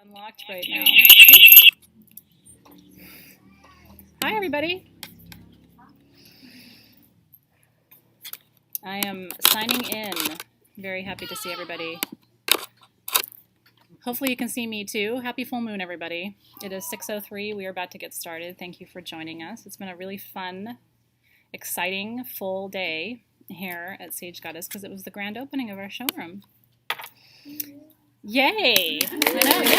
Unlocked right now. Hi, everybody. I am signing in. Very happy to see everybody. Hopefully you can see me too. Happy full moon, everybody. It is 6:03. We are about to get started. Thank you for joining us. It's been a really fun, exciting, full day here at Sage Goddess because it was the grand opening of our showroom. Yay! I know, yay!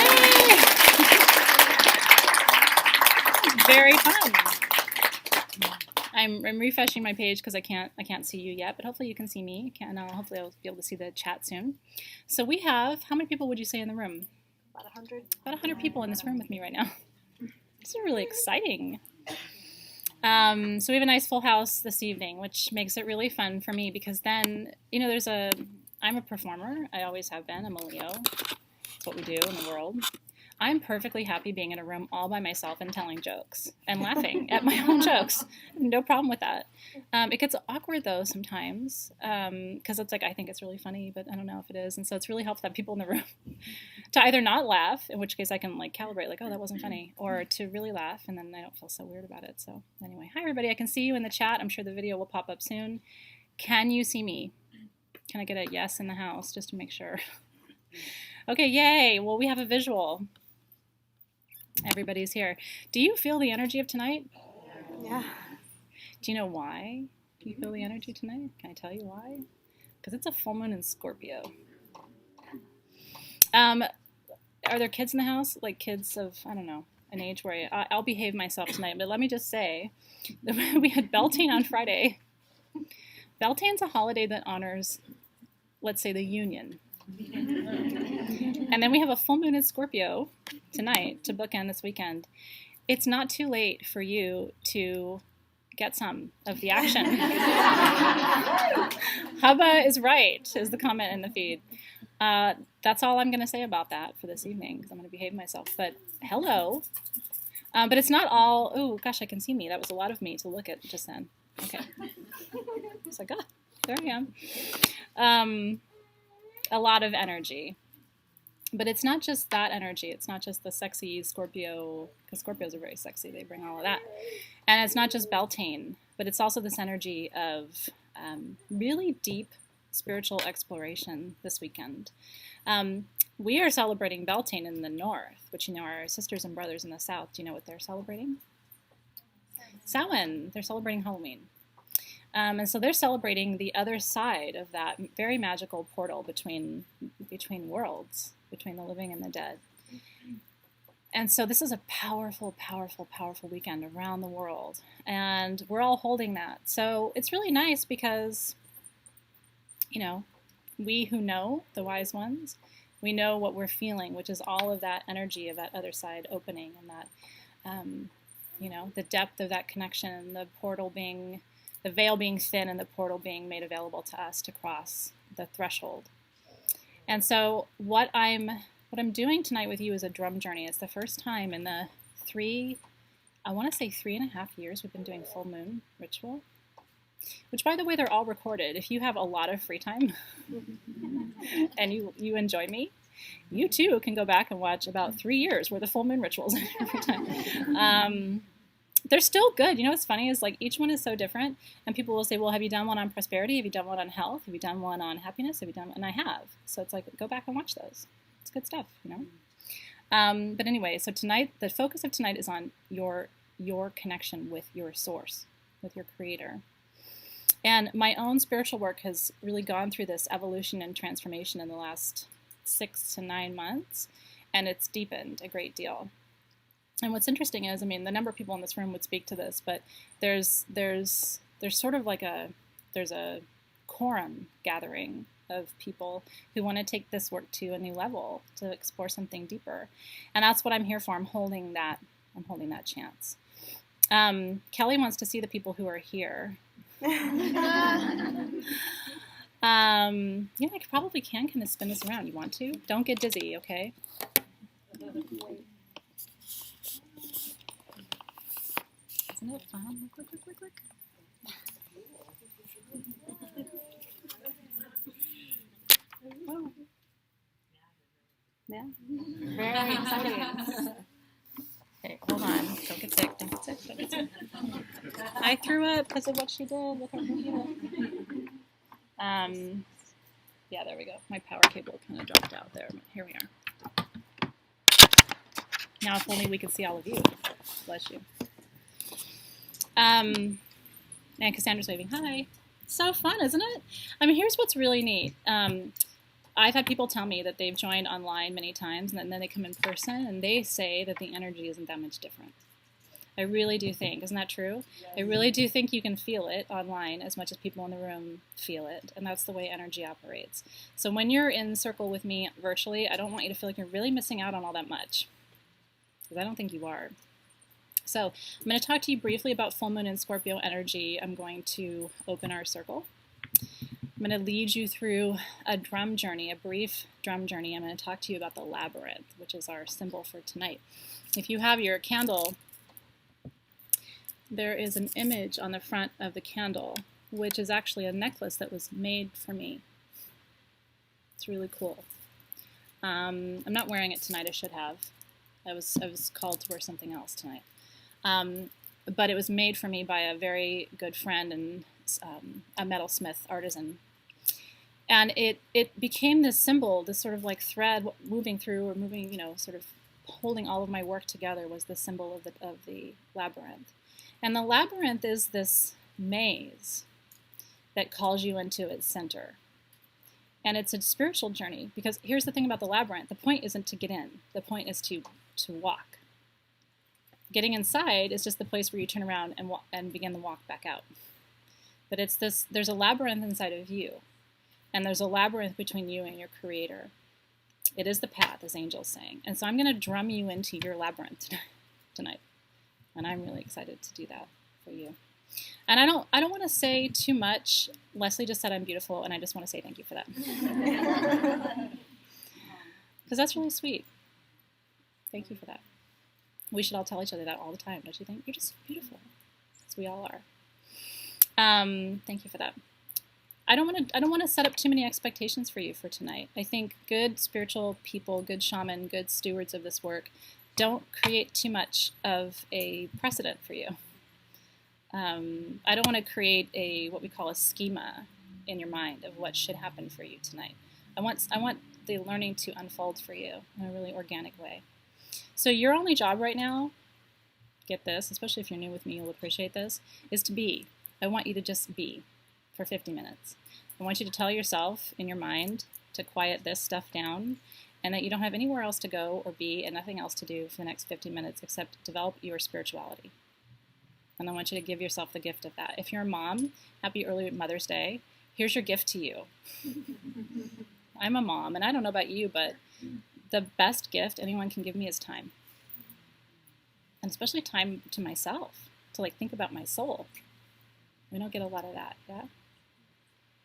Very fun. I'm refreshing my page because I can't see you yet, but hopefully you can see me. Hopefully I'll be able to see the chat soon. So we have, how many people would you say in the room? About 100. About 100 people in this room with me right now. This is really exciting. So we have a nice full house this evening, which makes it really fun for me because then, you know, I'm a performer. I always have been. I'm a Leo. That's what we do in the world. I'm perfectly happy being in a room all by myself and telling jokes and laughing at my own jokes. No problem with that. It gets awkward though sometimes because it's like I think it's really funny, but I don't know if it is. And so it's really helpful to have people in the room to either not laugh, in which case I can like calibrate like, oh, that wasn't funny, or to really laugh and then I don't feel so weird about it. So anyway, hi everybody. I can see you in the chat. I'm sure the video will pop up soon. Can you see me? Can I get a yes in the house just to make sure? Okay, yay. Well, we have a visual. Everybody's here. Do you feel the energy of tonight? Yeah. Do you know why you feel the energy tonight? Can I tell you why? Because it's a full moon in Scorpio. Are there kids in the house? Like kids of, I don't know, an age where I'll behave myself tonight. But let me just say that we had Beltane on Friday. Beltane's a holiday that honors, let's say, the union. And then we have a full moon in Scorpio tonight to bookend this weekend. It's not too late for you to get some of the action. Hubba is right, is the comment in the feed. That's all I'm going to say about that for this evening because I'm going to behave myself. But hello. But it's not all, oh gosh, I can see me. That was a lot of me to look at just then. Okay. It's like, ah, there I am. A lot of energy. But it's not just that energy. It's not just the sexy Scorpio, because Scorpios are very sexy. They bring all of that. And it's not just Beltane, but it's also this energy of really deep spiritual exploration this weekend. We are celebrating Beltane in the north, which, you know, our sisters and brothers in the south. Do you know what they're celebrating? Samhain. They're celebrating Halloween. And so they're celebrating the other side of that very magical portal between worlds, between the living and the dead. And so this is a powerful, powerful, powerful weekend around the world. And we're all holding that. So it's really nice because, you know, we who know, the wise ones, we know what we're feeling, which is all of that energy of that other side opening and that, you know, the depth of that connection, the portal being... the veil being thin and the portal being made available to us to cross the threshold. And so what I'm doing tonight with you is a drum journey. It's the first time in the 3.5 years we've been doing full moon ritual, which by the way, they're all recorded. If you have a lot of free time and you enjoy me, you too can go back and watch about 3 years worth of full moon rituals every time. They're still good. You know what's funny is like each one is so different, and people will say, well, have you done one on prosperity? Have you done one on health? Have you done one on happiness? Have you done? And I have. So it's like, go back and watch those. It's good stuff, you know? But anyway, so tonight, the focus of tonight is on your connection with your source, with your creator. And my own spiritual work has really gone through this evolution and transformation in the last 6 to 9 months, and it's deepened a great deal. And what's interesting is, I mean, the number of people in this room would speak to this, but there's sort of like there's a quorum gathering of people who want to take this work to a new level, to explore something deeper. And that's what I'm here for. I'm holding that chance. Kelly wants to see the people who are here. Yeah, I probably can kind of spin this around. You want to? Don't get dizzy, okay? Isn't it fun? Look. Oh. Yeah. Very exciting. Okay, hold on. Don't get sick. Don't get sick. Don't get sick. I threw up because of what she did with her computer. Yeah, there we go. My power cable kind of dropped out there. Here we are. Now, if only we could see all of you. Bless you. And Cassandra's waving hi. So fun, isn't it? I mean, here's what's really neat. I've had people tell me that they've joined online many times, and then they come in person, and they say that the energy isn't that much different. I really do think, isn't that true? I really do think you can feel it online as much as people in the room feel it, and that's the way energy operates. So when you're in circle with me virtually, I don't want you to feel like you're really missing out on all that much, because I don't think you are. So I'm going to talk to you briefly about full moon and Scorpio energy. I'm going to open our circle. I'm going to lead you through a drum journey, a brief drum journey. I'm going to talk to you about the labyrinth, which is our symbol for tonight. If you have your candle, there is an image on the front of the candle, which is actually a necklace that was made for me. It's really cool. I'm not wearing it tonight. I should have. I was called to wear something else tonight. But it was made for me by a very good friend and a metalsmith artisan. And it became this symbol, this sort of like thread moving through or moving, sort of holding all of my work together was the symbol of the labyrinth. And the labyrinth is this maze that calls you into its center. And it's a spiritual journey, because here's the thing about the labyrinth. The point isn't to get in. The point is to walk. Getting inside is just the place where you turn around and begin the walk back out. But it's this, there's a labyrinth inside of you. And there's a labyrinth between you and your creator. It is the path, as Angel's saying. And so I'm going to drum you into your labyrinth tonight. And I'm really excited to do that for you. And I don't want to say too much. Leslie just said I'm beautiful, and I just want to say thank you for that. Because that's really sweet. Thank you for that. We should all tell each other that all the time, don't you think? You're just beautiful, as we all are. Thank you for that. I don't want to set up too many expectations for you for tonight. I think good spiritual people, good shaman, good stewards of this work, don't create too much of a precedent for you. I don't want to create what we call a schema in your mind of what should happen for you tonight. I want the learning to unfold for you in a really organic way. So your only job right now, get this, especially if you're new with me, you'll appreciate this, is to be. I want you to just be for 50 minutes. I want you to tell yourself in your mind to quiet this stuff down, and that you don't have anywhere else to go or be and nothing else to do for the next 50 minutes except develop your spirituality. And I want you to give yourself the gift of that. If you're a mom, happy early Mother's Day. Here's your gift to you. I'm a mom, and I don't know about you, but the best gift anyone can give me is time. And especially time to myself, to think about my soul. We don't get a lot of that, yeah?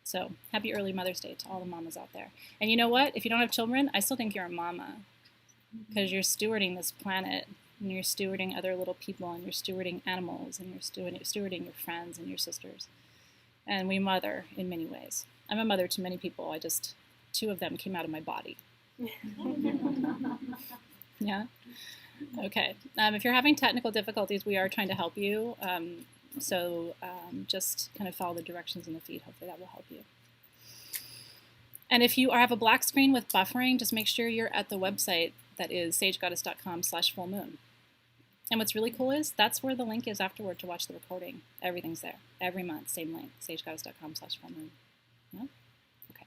So happy early Mother's Day to all the mamas out there. And you know what? If you don't have children, I still think you're a mama, because you're stewarding this planet, and you're stewarding other little people, and you're stewarding animals, and you're stewarding your friends and your sisters. And we mother in many ways. I'm a mother to many people. Two of them came out of my body. Yeah? Okay. If you're having technical difficulties, we are trying to help you. So just kind of follow the directions in the feed. Hopefully that will help you. And if you have a black screen with buffering, just make sure you're at the website that is sagegoddess.com/fullmoon. And what's really cool is that's where the link is afterward to watch the recording. Everything's there. Every month, same link, sagegoddess.com/fullmoon. Yeah? Okay.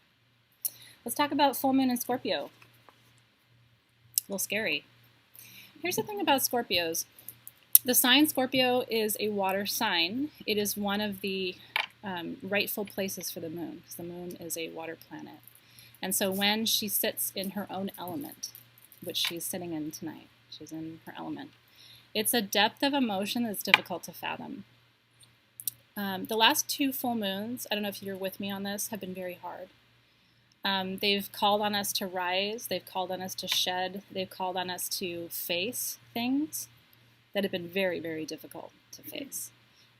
Let's talk about full moon and Scorpio. A little scary. Here's the thing about Scorpios. The sign Scorpio is a water sign. It is one of the rightful places for the moon, because the moon is a water planet. And so when she sits in her own element, which she's sitting in tonight, she's in her element, it's a depth of emotion that's difficult to fathom. The last two full moons, I don't know if you're with me on this, have been very hard. They've called on us to rise, they've called on us to shed, they've called on us to face things that have been very, very difficult to face.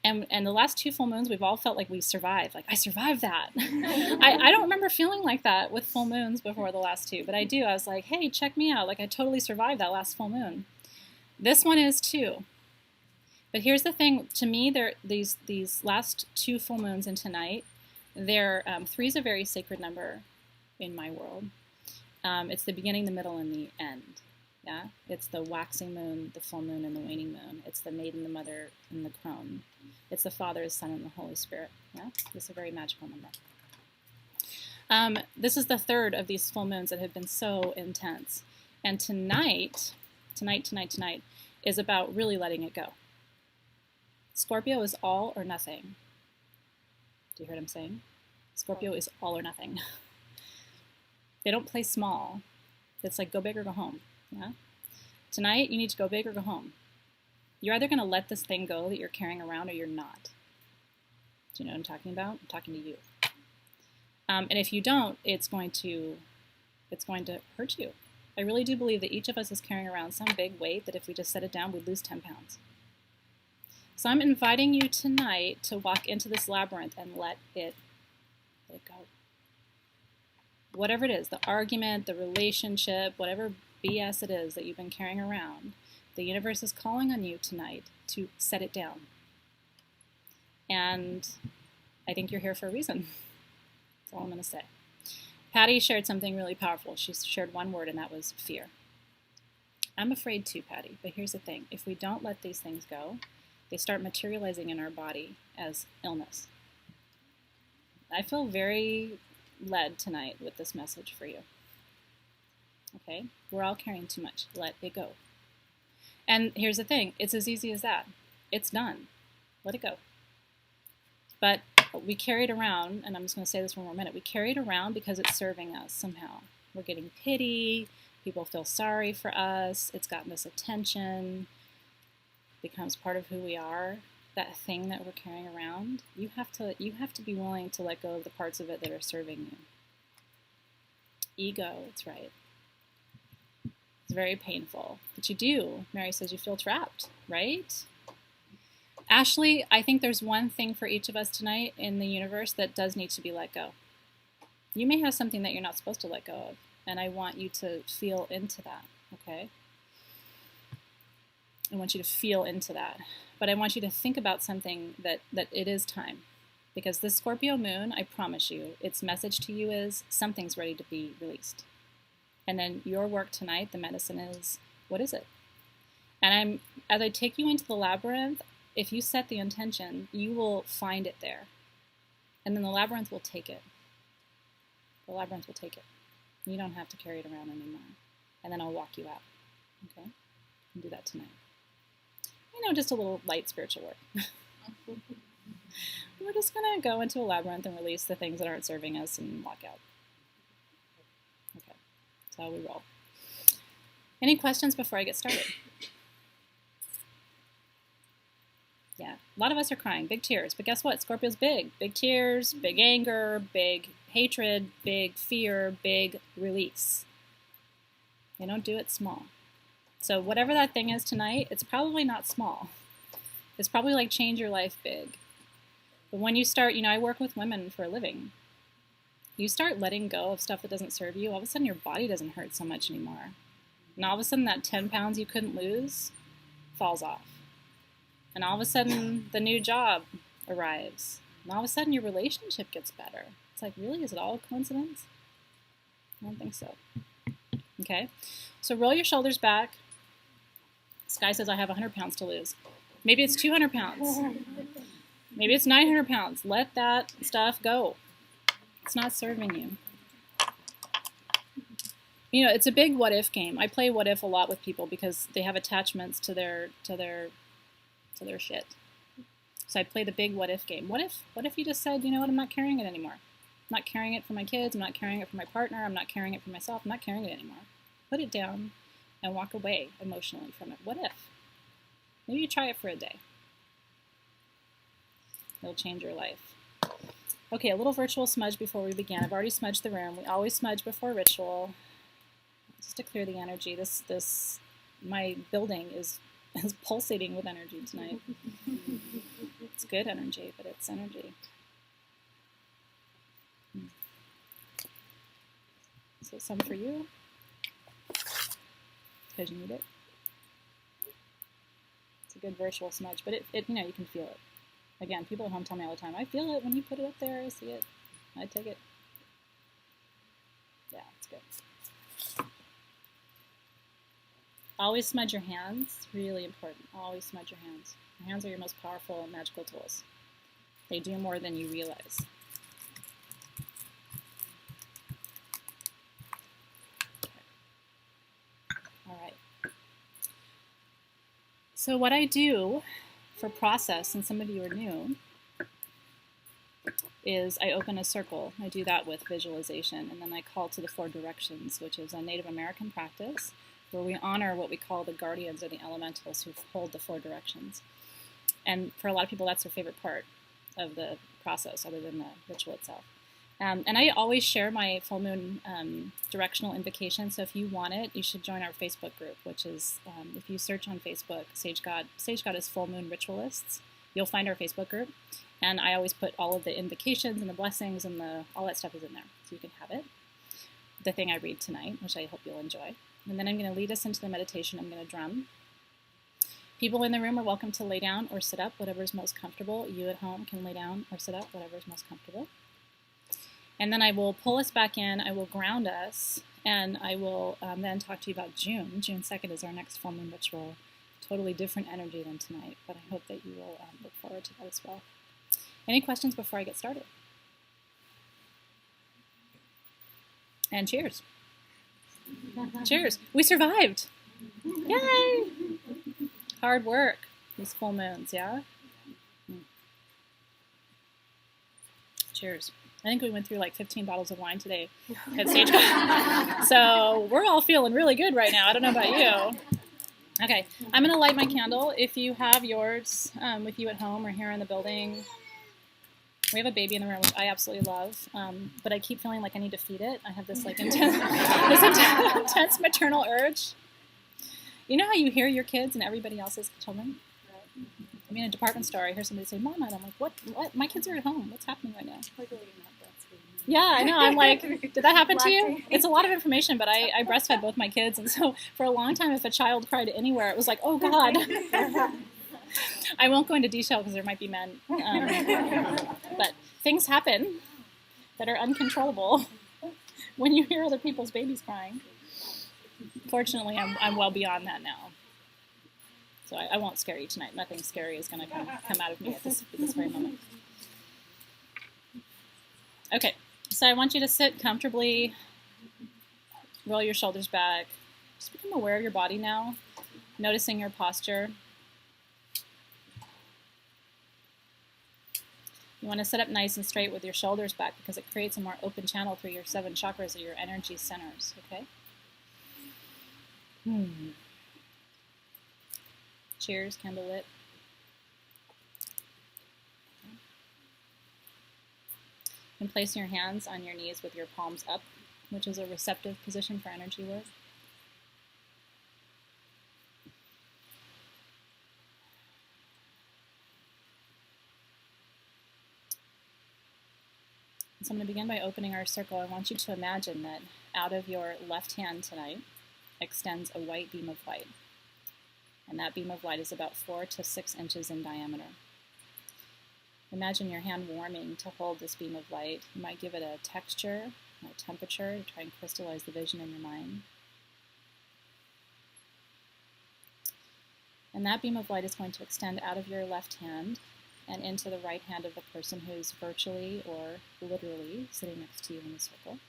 And the last 2 full moons, we've all felt like we survived. Like, I survived that. I don't remember feeling like that with full moons before the last 2, but I do. I was like, hey, check me out. Like, I totally survived that last full moon. This one is too. But here's the thing. To me, these last 2 full moons and tonight, 3 is a very sacred number in my world. It's the beginning, the middle, and the end. Yeah, it's the waxing moon, the full moon, and the waning moon. It's the maiden, the mother, and the crone. It's the Father, the Son, and the Holy Spirit. Yeah, it's a very magical number. This is the 3rd of these full moons that have been so intense. And tonight is about really letting it go. Scorpio is all or nothing. Do you hear what I'm saying? Scorpio is all or nothing. They don't play small. It's like go big or go home. Yeah? Tonight, you need to go big or go home. You're either going to let this thing go that you're carrying around or you're not. Do you know what I'm talking about? I'm talking to you. And if you don't, it's going to hurt you. I really do believe that each of us is carrying around some big weight that if we just set it down, we'd lose 10 pounds. So I'm inviting you tonight to walk into this labyrinth and let it go. Whatever it is, the argument, the relationship, whatever BS it is that you've been carrying around, the universe is calling on you tonight to set it down. And I think you're here for a reason. That's all I'm going to say. Patty shared something really powerful. She shared one word, and that was fear. I'm afraid too, Patty, but here's the thing. If we don't let these things go, they start materializing in our body as illness. I feel very led tonight with this message for you. Okay? We're all carrying too much. Let it go. And here's the thing. It's as easy as that. It's done. Let it go. But we carry it around, and I'm just going to say this one more minute. We carry it around because it's serving us somehow. We're getting pity. People feel sorry for us. It's gotten us attention. It becomes part of who we are. That thing that we're carrying around, you have to be willing to let go of the parts of it that are serving you. Ego, that's right. It's very painful. But you do. Mary says you feel trapped, right? Ashley, I think there's one thing for each of us tonight in the universe that does need to be let go. You may have something that you're not supposed to let go of, and I want you to feel into that, okay? I want you to feel into that. But I want you to think about something that it is time. Because this Scorpio moon, I promise you, its message to you is something's ready to be released. And then your work tonight, the medicine is, what is it? And as I take you into the labyrinth, if you set the intention, you will find it there. And then the labyrinth will take it. The labyrinth will take it. You don't have to carry it around anymore. And then I'll walk you out. Okay? And do that tonight. You know, just a little light spiritual work. We're just going to go into a labyrinth and release the things that aren't serving us and walk out. Okay, that's how we roll. Any questions before I get started? Yeah, a lot of us are crying, big tears. But guess what? Scorpio's big. Big tears, big anger, big hatred, big fear, big release. They don't do it small. So whatever that thing is tonight, it's probably not small. It's probably like change your life big. But when you start, I work with women for a living. You start letting go of stuff that doesn't serve you, all of a sudden your body doesn't hurt so much anymore. And all of a sudden that 10 pounds you couldn't lose falls off. And all of a sudden the new job arrives. And all of a sudden your relationship gets better. It's like, really? Is it all a coincidence? I don't think so. Okay? So roll your shoulders back. Sky says I have 100 pounds to lose. Maybe it's 200 pounds. Maybe it's 900 pounds. Let that stuff go. It's not serving you. It's a big what if game. I play what if a lot with people because they have attachments to their shit. So I play the big what if game. What if you just said, you know what, I'm not carrying it anymore. I'm not carrying it for my kids. I'm not carrying it for my partner. I'm not carrying it for myself. I'm not carrying it anymore. Put it down and walk away emotionally from it. What if? Maybe you try it for a day. It'll change your life. Okay, a little virtual smudge before we begin. I've already smudged the room. We always smudge before ritual. Just to clear the energy. My building is pulsating with energy tonight. It's good energy, but it's energy. So some for you, because you need it. It's a good virtual smudge, but it you know, you can feel it. Again, people at home tell me all the time, I feel it when you put it up there, I see it. I take it. Yeah, it's good. Always smudge your hands, really important. Always smudge your hands. Your hands are your most powerful and magical tools. They do more than you realize. All right. So what I do for process, and some of you are new, is I open a circle. I do that with visualization, and then I call to the 4 directions, which is a Native American practice where we honor what we call the guardians or the elementals who hold the 4 directions. And for a lot of people, that's their favorite part of the process, other than the ritual itself. And I always share my full moon directional invocation. So if you want it, you should join our Facebook group, which is, if you search on Facebook, Sage God is Full Moon Ritualists, you'll find our Facebook group. And I always put all of the invocations and the blessings and all that stuff is in there. So you can have it. The thing I read tonight, which I hope you'll enjoy. And then I'm going to lead us into the meditation. I'm going to drum. People in the room are welcome to lay down or sit up, whatever's most comfortable. You at home can lay down or sit up, whatever's most comfortable. And then I will pull us back in, I will ground us, and I will then talk to you about June. June 2nd is our next full moon ritual. Totally different energy than tonight, but I hope that you will look forward to that as well. Any questions before I get started? And cheers. Cheers. We survived. Yay! Hard work, these full moons, yeah? Cheers. I think we went through like 15 bottles of wine today at Sage. So we're all feeling really good right now. I don't know about you. Okay, I'm going to light my candle. If you have yours with you at home or here in the building, we have a baby in the room, which I absolutely love, but I keep feeling like I need to feed it. I have this like intense maternal urge. You know how you hear your kids and everybody else's children? I mean, in a department store, I hear somebody say, Mama, and I'm like, what? My kids are at home. What's happening right now? Yeah, I know. I'm like, did that happen to you? It's a lot of information, but I breastfed both my kids, and so for a long time, if a child cried anywhere, it was like, oh, God. I won't go into detail because there might be men. But things happen that are uncontrollable when you hear other people's babies crying. Fortunately, I'm well beyond that now. So I won't scare you tonight. Nothing scary is going to come out of me at this very moment. Okay, so I want you to sit comfortably, roll your shoulders back. Just become aware of your body now, noticing your posture. You want to sit up nice and straight with your shoulders back because it creates a more open channel through your 7 chakras or your energy centers, okay? Cheers, candle lit. Okay. And place your hands on your knees with your palms up, which is a receptive position for energy work. So I'm going to begin by opening our circle. I want you to imagine that out of your left hand tonight extends a white beam of light. And that beam of light is about 4 to 6 inches in diameter. Imagine your hand warming to hold this beam of light. You might give it a texture, a temperature to try and crystallize the vision in your mind. And that beam of light is going to extend out of your left hand and into the right hand of the person who's virtually or literally sitting next to you in the circle.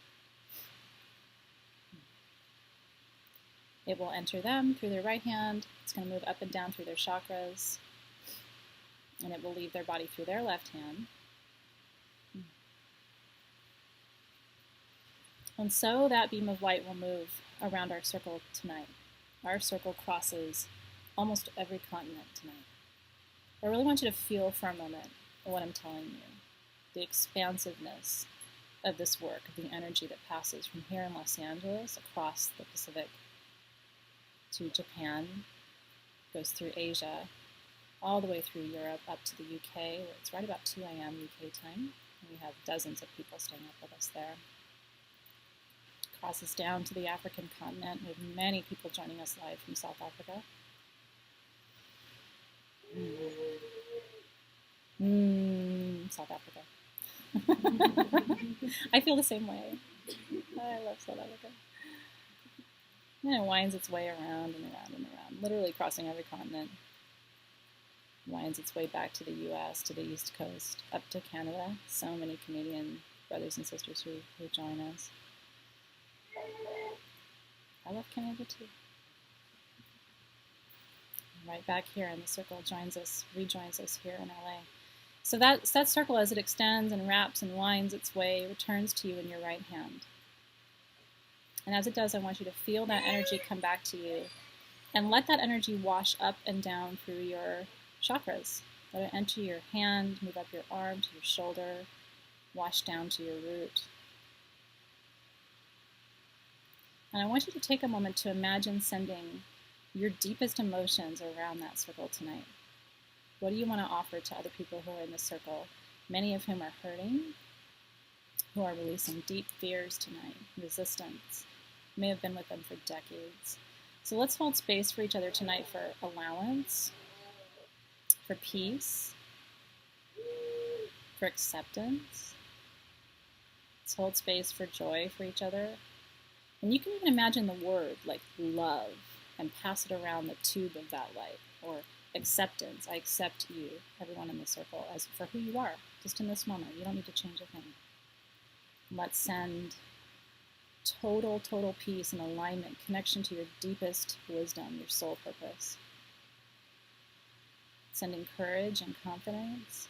It will enter them through their right hand. It's going to move up and down through their chakras. And it will leave their body through their left hand. And so that beam of light will move around our circle tonight. Our circle crosses almost every continent tonight. I really want you to feel for a moment what I'm telling you. The expansiveness of this work, of the energy that passes from here in Los Angeles across the Pacific to Japan, goes through Asia, all the way through Europe up to the UK, where it's right about 2 a.m. UK time. And we have dozens of people staying up with us there. Crosses down to the African continent. We have many people joining us live from South Africa. South Africa. I feel the same way. I love South Africa. And it winds its way around and around and around, literally crossing every continent. Winds its way back to the US, to the East Coast, up to Canada. So many Canadian brothers and sisters who join us. I love Canada too. Right back here in the circle rejoins us here in LA. So that circle, as it extends and wraps and winds its way, returns to you in your right hand. And as it does, I want you to feel that energy come back to you and let that energy wash up and down through your chakras. Let it enter your hand, move up your arm to your shoulder, wash down to your root. And I want you to take a moment to imagine sending your deepest emotions around that circle tonight. What do you want to offer to other people who are in the circle, many of whom are hurting, who are releasing deep fears tonight, resistance, may have been with them for decades. So let's hold space for each other tonight for allowance, for peace, for acceptance. Let's hold space for joy for each other. And you can even imagine the word like love and pass it around the tube of that light, or acceptance. I accept you, everyone in the circle, as for who you are, just in this moment. You don't need to change a thing. Let's send total peace and alignment, connection to your deepest wisdom, your soul purpose. Sending courage and confidence.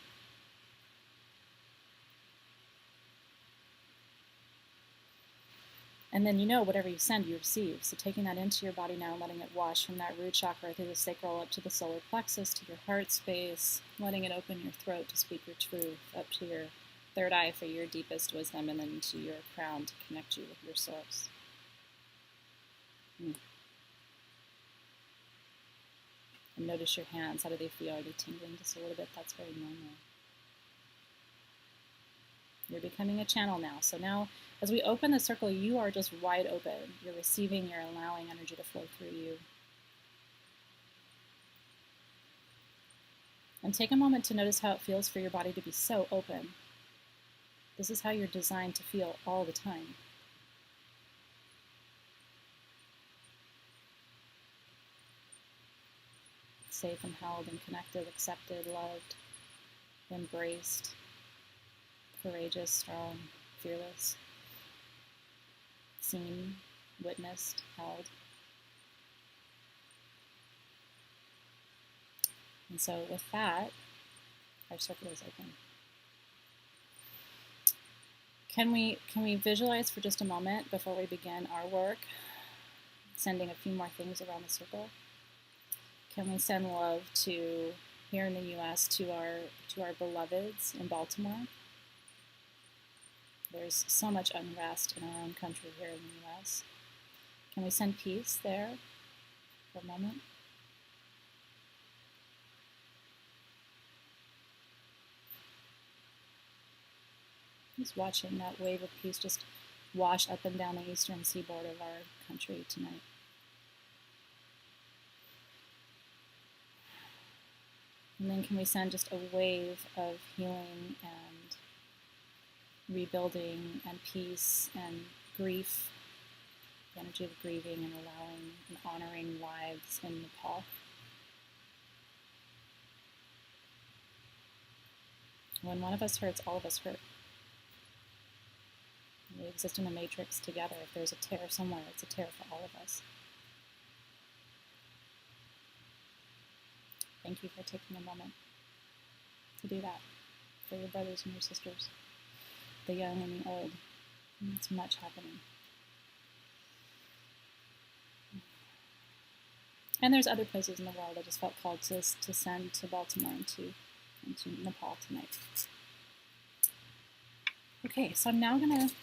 And then whatever you send, you receive. So taking that into your body now, letting it wash from that root chakra through the sacral up to the solar plexus, to your heart space, letting it open your throat to speak your truth, up to your third eye for your deepest wisdom, and then to your crown to connect you with your source. And notice your hands. How do they feel? Are they tingling just a little bit? That's very normal. You're becoming a channel now. So now, as we open the circle, you are just wide open. You're receiving, you're allowing energy to flow through you. And take a moment to notice how it feels for your body to be so open. This is how you're designed to feel all the time. Safe and held and connected, accepted, loved, embraced, courageous, strong, fearless, seen, witnessed, held. And so with that, our circle is open. Can we visualize for just a moment before we begin our work, sending a few more things around the circle? Can we send love to, here in the U.S., to our beloveds in Baltimore? There's so much unrest in our own country here in the U.S. Can we send peace there for a moment? Just watching that wave of peace just wash up and down the eastern seaboard of our country tonight. And then can we send just a wave of healing and rebuilding and peace and grief, the energy of grieving and allowing and honoring lives in Nepal. When one of us hurts, all of us hurt. We exist in a matrix together. If there's a tear somewhere, it's a tear for all of us. Thank you for taking a moment to do that for your brothers and your sisters, the young and the old. It's much happening. And there's other places in the world I just felt called to send to Baltimore and to Nepal tonight. Okay, so I'm now going to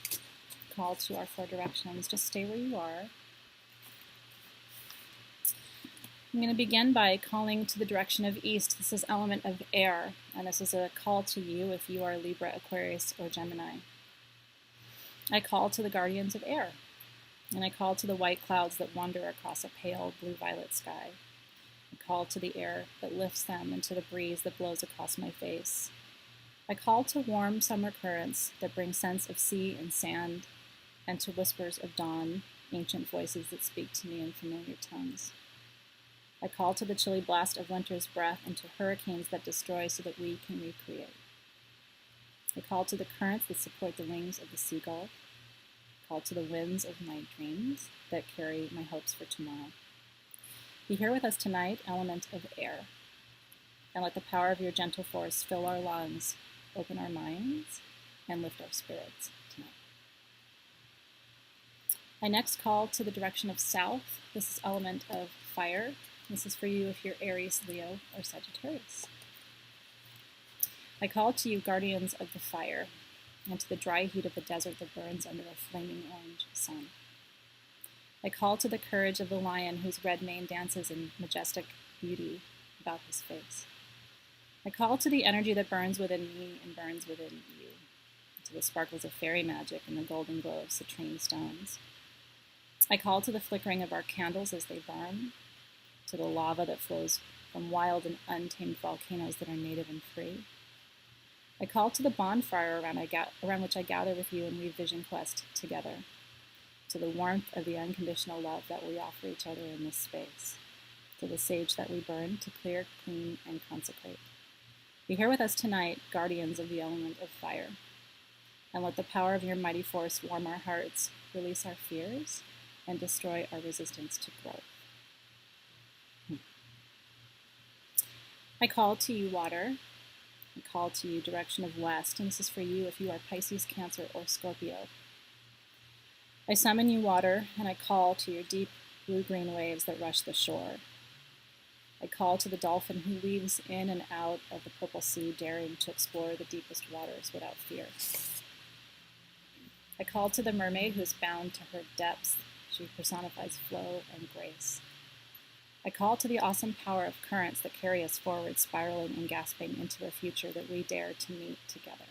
call to our 4 directions. Just stay where you are. I'm going to begin by calling to the direction of east. This is element of air, and this is a call to you if you are Libra, Aquarius, or Gemini. I call to the guardians of air, and I call to the white clouds that wander across a pale blue-violet sky. I call to the air that lifts them and to the breeze that blows across my face. I call to warm summer currents that bring scents of sea and sand, and to whispers of dawn, ancient voices that speak to me in familiar tongues. I call to the chilly blast of winter's breath and to hurricanes that destroy so that we can recreate. I call to the currents that support the wings of the seagull. I call to the winds of my dreams that carry my hopes for tomorrow. Be here with us tonight, element of air, and let the power of your gentle force fill our lungs, open our minds, and lift our spirits tonight. I next call to the direction of south. This is element of fire. This is for you if you're Aries, Leo, or Sagittarius. I call to you, guardians of the fire, and to the dry heat of the desert that burns under a flaming orange sun. I call to the courage of the lion whose red mane dances in majestic beauty about his face. I call to the energy that burns within me and burns within you, to the sparkles of fairy magic and the golden glow of citrine stones. I call to the flickering of our candles as they burn, to the lava that flows from wild and untamed volcanoes that are native and free. I call to the bonfire around which I gather with you and we vision quest together, to the warmth of the unconditional love that we offer each other in this space, to the sage that we burn to clear, clean, and consecrate. Be here with us tonight, guardians of the element of fire, and let the power of your mighty force warm our hearts, release our fears, and destroy our resistance to growth. I call to you, water. I call to you, direction of west, and this is for you if you are Pisces, Cancer, or Scorpio. I summon you, water, and I call to your deep blue-green waves that rush the shore. I call to the dolphin who weaves in and out of the purple sea, daring to explore the deepest waters without fear. I call to the mermaid who is bound to her depths. She personifies flow and grace. I call to the awesome power of currents that carry us forward, spiraling and gasping into a future that we dare to meet together.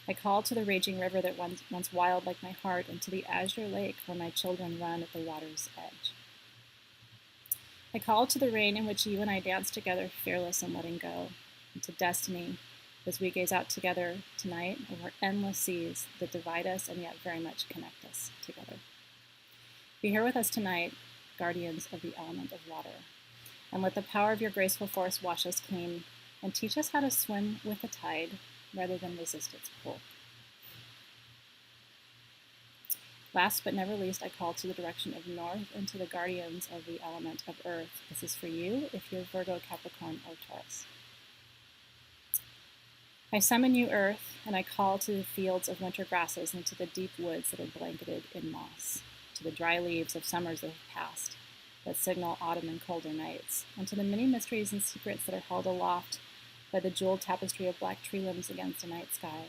I call to the raging river that once wild like my heart, and to the azure lake where my children run at the water's edge. I call to the rain in which you and I dance together, fearless and letting go, and to destiny as we gaze out together tonight over endless seas that divide us and yet very much connect us together. Be here with us tonight, guardians of the element of water, and let the power of your graceful force wash us clean and teach us how to swim with the tide rather than resist its pull. Last but never least, I call to the direction of north and to the guardians of the element of earth. This is for you if you're Virgo, Capricorn, or Taurus. I summon you, earth, and I call to the fields of winter grasses and to the deep woods that are blanketed in moss, to the dry leaves of summers that have passed, that signal autumn and colder nights, and to the many mysteries and secrets that are held aloft by the jeweled tapestry of black tree limbs against a night sky.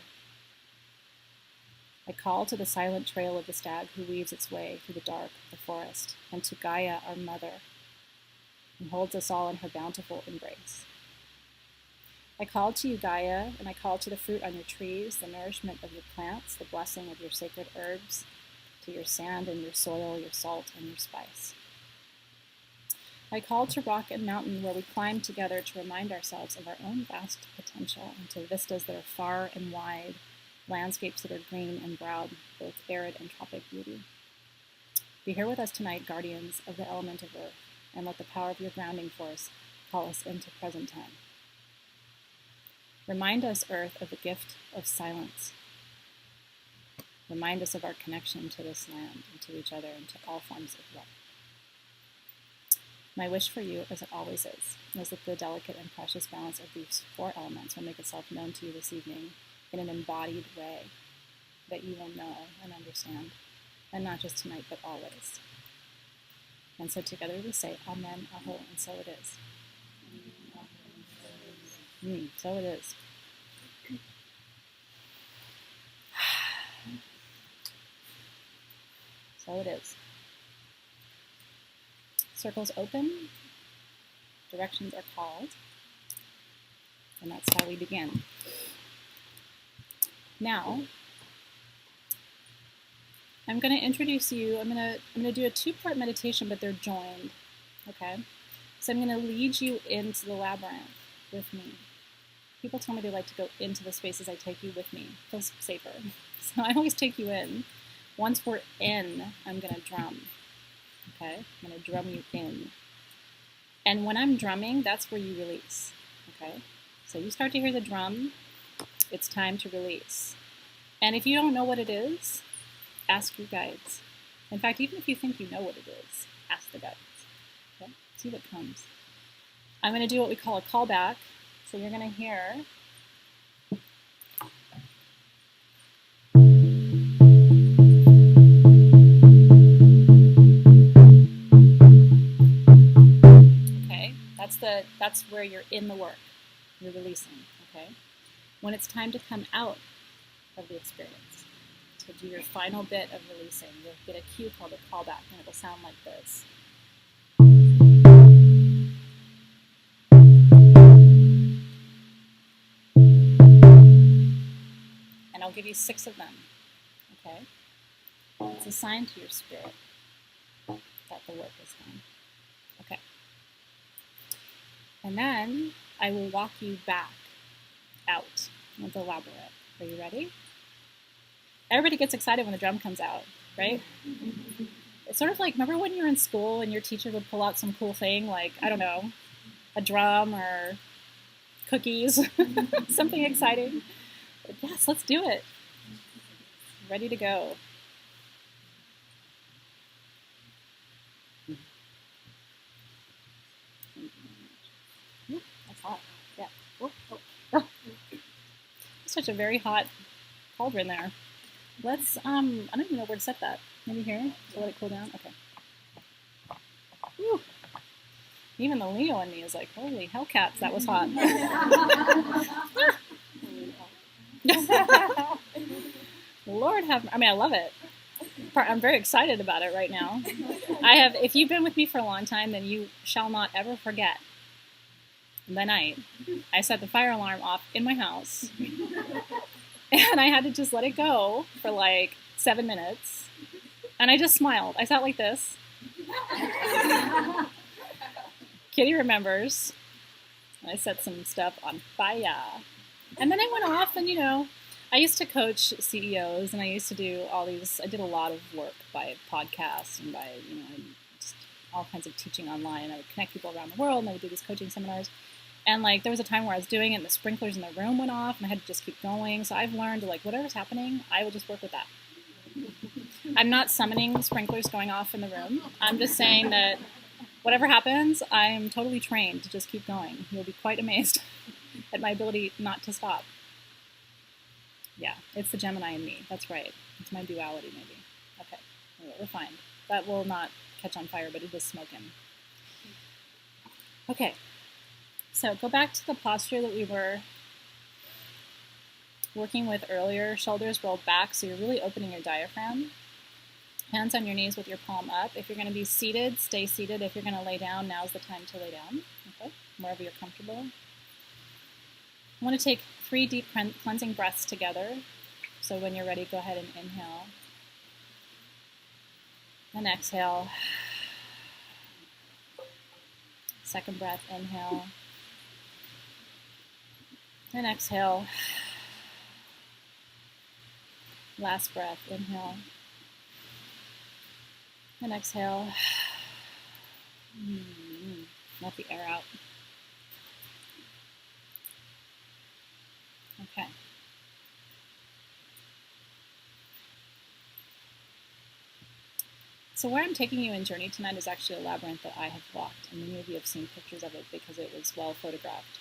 I call to the silent trail of the stag who weaves its way through the dark of the forest, and to Gaia, our mother, who holds us all in her bountiful embrace. I call to you, Gaia, and I call to the fruit on your trees, the nourishment of your plants, the blessing of your sacred herbs, to your sand and your soil, your salt and your spice. I call to rock and mountain where we climb together to remind ourselves of our own vast potential, and to vistas that are far and wide, landscapes that are green and broad, both arid and tropic beauty. Be here with us tonight, guardians of the element of earth, and let the power of your grounding force call us into present time. Remind us, earth, of the gift of silence. Remind us of our connection to this land and to each other and to all forms of love. My wish for you, as it always is that the delicate and precious balance of these four elements will make itself known to you this evening in an embodied way that you will know and understand, and not just tonight, but always. And so together we say, Amen, Aho, and so it is. So it is. So it is. Circles open, directions are called, and that's how we begin. Now, I'm going to introduce you. I'm going to do a two-part meditation, but they're joined. Okay? So I'm going to lead you into the labyrinth with me. People tell me they like to go into the spaces I take you with me. It feels safer. So I always take you in. Once we're in, I'm going to drum. Okay? I'm going to drum you in. And when I'm drumming, that's where you release. Okay? So you start to hear the drum, it's time to release. And if you don't know what it is, ask your guides. In fact, even if you think you know what it is, ask the guides. Okay? See what comes. I'm going to do what we call a callback. So you're going to hear that's where you're in the work. You're releasing, okay? When it's time to come out of the experience, to do your final bit of releasing, you'll get a cue called a callback, and it will sound like this. And I'll give you 6 of them, okay? It's a sign to your spirit that the work is done. Okay. And then I will walk you back out of the labyrinth. Are you ready? Everybody gets excited when the drum comes out, right? It's sort of like, remember when you were in school and your teacher would pull out some cool thing, like, I don't know, a drum or cookies, something exciting? But yes, let's do it. Ready to go. That's hot. Yeah. Oh. Such a very hot cauldron there. Let's, I don't even know where to set that. Maybe here? To let it cool down? Okay. Whew. Even the Leo in me is like, holy hellcats, that was hot. Lord have, I love it. I'm very excited about it right now. If you've been with me for a long time, then you shall not ever forget the night I set the fire alarm off in my house. And I had to just let it go for like 7 minutes. And I just smiled. I sat like this. Kitty remembers. I set some stuff on fire. And then I went off and, I used to coach CEOs and I used to do I did a lot of work by podcast and by, just all kinds of teaching online. I would connect people around the world and I would do these coaching seminars. And there was a time where I was doing it and the sprinklers in the room went off and I had to just keep going. So I've learned whatever's happening, I will just work with that. I'm not summoning sprinklers going off in the room. I'm just saying that whatever happens, I'm totally trained to just keep going. You'll be quite amazed at my ability not to stop. Yeah, it's the Gemini in me. That's right. It's my duality, maybe. Okay, we're fine. That will not catch on fire, but it is smoking. Okay. So go back to the posture that we were working with earlier. Shoulders rolled back, so you're really opening your diaphragm. Hands on your knees with your palm up. If you're going to be seated, stay seated. If you're going to lay down, now's the time to lay down. Okay, wherever you're comfortable. I want to take 3 deep cleansing breaths together. So when you're ready, go ahead and inhale. And exhale. Second breath, inhale. And exhale. Last breath, inhale. And exhale. Let the air out. Okay. So where I'm taking you in Journey tonight is actually a labyrinth that I have walked, and many of you have seen pictures of it because it was well photographed.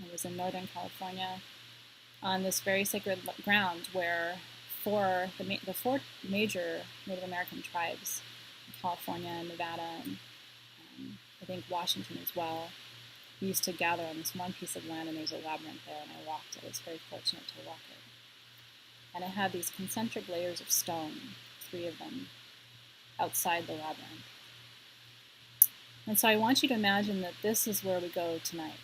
It was in Northern California on this very sacred ground where the 4 major Native American tribes, California, Nevada, and I think Washington as well, used to gather on this one piece of land, and there's a labyrinth there, and I walked it. I was very fortunate to walk it. And it had these concentric layers of stone, 3 of them, outside the labyrinth. And so I want you to imagine that this is where we go tonight.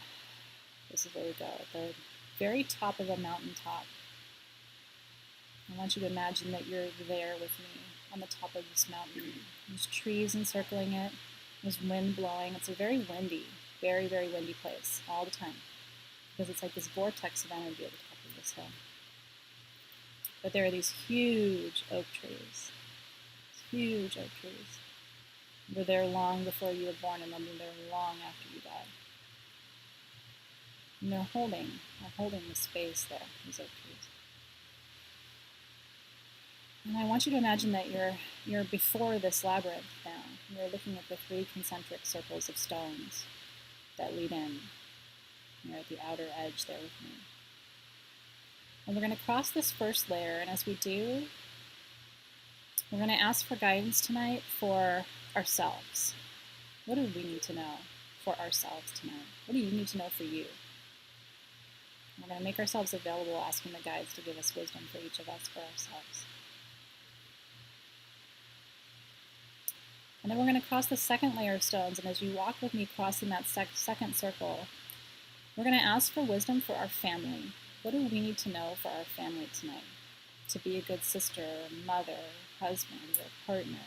This is where we go, at the very top of a mountaintop. I want you to imagine that you're there with me on the top of this mountain. There's trees encircling it. There's wind blowing. It's a very windy, very, very windy place all the time because it's like this vortex of energy at the top of this hill. But there are these huge oak trees. Huge oak trees. They're there long before you were born, and they'll be there long after you die. And they're holding the space there, these oak trees. And I want you to imagine that you're before this labyrinth now. You're looking at the 3 concentric circles of stones that lead in. You're at the outer edge there with me. And we're going to cross this first layer, and as we do, we're going to ask for guidance tonight for ourselves. What do we need to know for ourselves tonight? What do you need to know for you? We're going to make ourselves available, asking the guides to give us wisdom for each of us, for ourselves. And then we're going to cross the second layer of stones, and as you walk with me crossing that second circle, we're going to ask for wisdom for our family. What do we need to know for our family tonight? To be a good sister, mother, husband, or partner,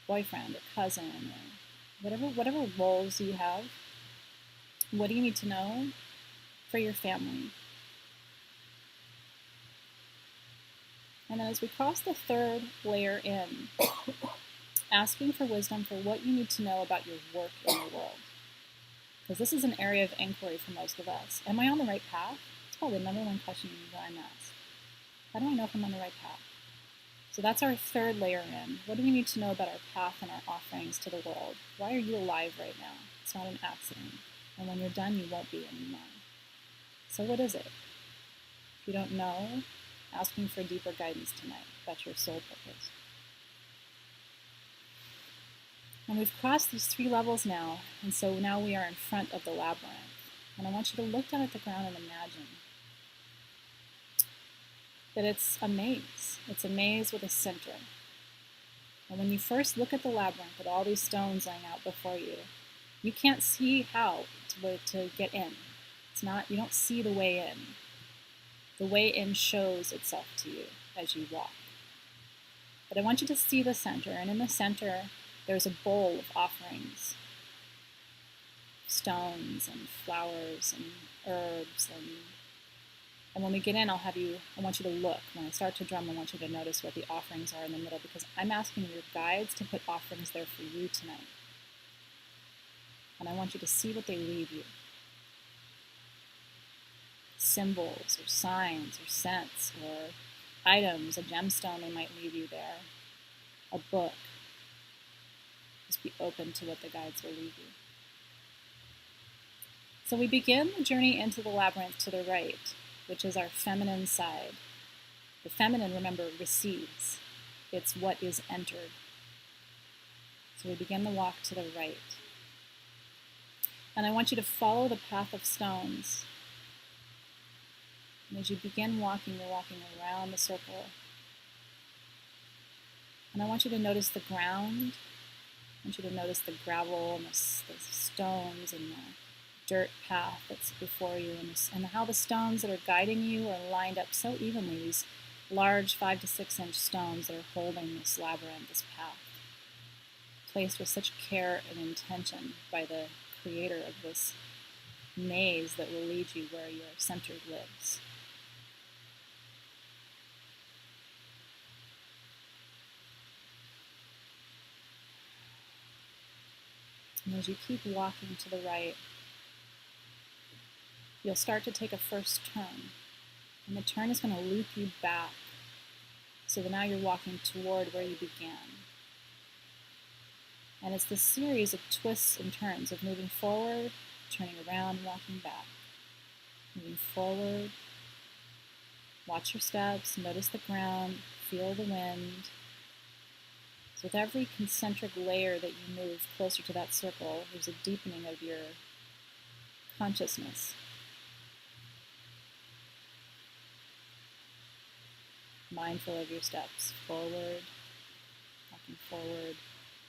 boyfriend, or cousin, or whatever roles you have. What do you need to know for your family? And then as we cross the third layer in, asking for wisdom for what you need to know about your work in the world. Because this is an area of inquiry for most of us. Am I on the right path? It's probably the number one question that I'm asked. How do I know if I'm on the right path? So that's our third layer in. What do we need to know about our path and our offerings to the world? Why are you alive right now? It's not an accident. And when you're done, you won't be anymore. So what is it? If you don't know, asking for deeper guidance tonight about your soul purpose. And we've crossed these 3 levels now, and so now we are in front of the labyrinth. And I want you to look down at the ground and imagine that it's a maze. It's a maze with a center. And when you first look at the labyrinth with all these stones laying out before you, you can't see how to get in. You don't see the way in. The way in shows itself to you as you walk. But I want you to see the center, and in the center, there's a bowl of offerings, stones and flowers and herbs. And when we get in, I want you to look. When I start to drum, I want you to notice what the offerings are in the middle, because I'm asking your guides to put offerings there for you tonight. And I want you to see what they leave you. Symbols or signs or scents or items, a gemstone they might leave you there, a book. Just be open to what the guides will leave you. So we begin the journey into the labyrinth to the right, which is our feminine side. The feminine, remember, receives. It's what is entered. So we begin the walk to the right. And I want you to follow the path of stones. And as you begin walking, you're walking around the circle. And I want you to notice the ground. I want you to notice the gravel and the stones and the dirt path that's before you, and how the stones that are guiding you are lined up so evenly, these large 5 to 6 inch stones that are holding this labyrinth, this path, placed with such care and intention by the creator of this maze that will lead you where your center lives. And as you keep walking to the right, you'll start to take a first turn. And the turn is going to loop you back. So that now you're walking toward where you began. And it's this series of twists and turns of moving forward, turning around, walking back. Moving forward. Watch your steps, notice the ground, feel the wind. So with every concentric layer that you move closer to that circle, there's a deepening of your consciousness. Mindful of your steps, forward, walking forward,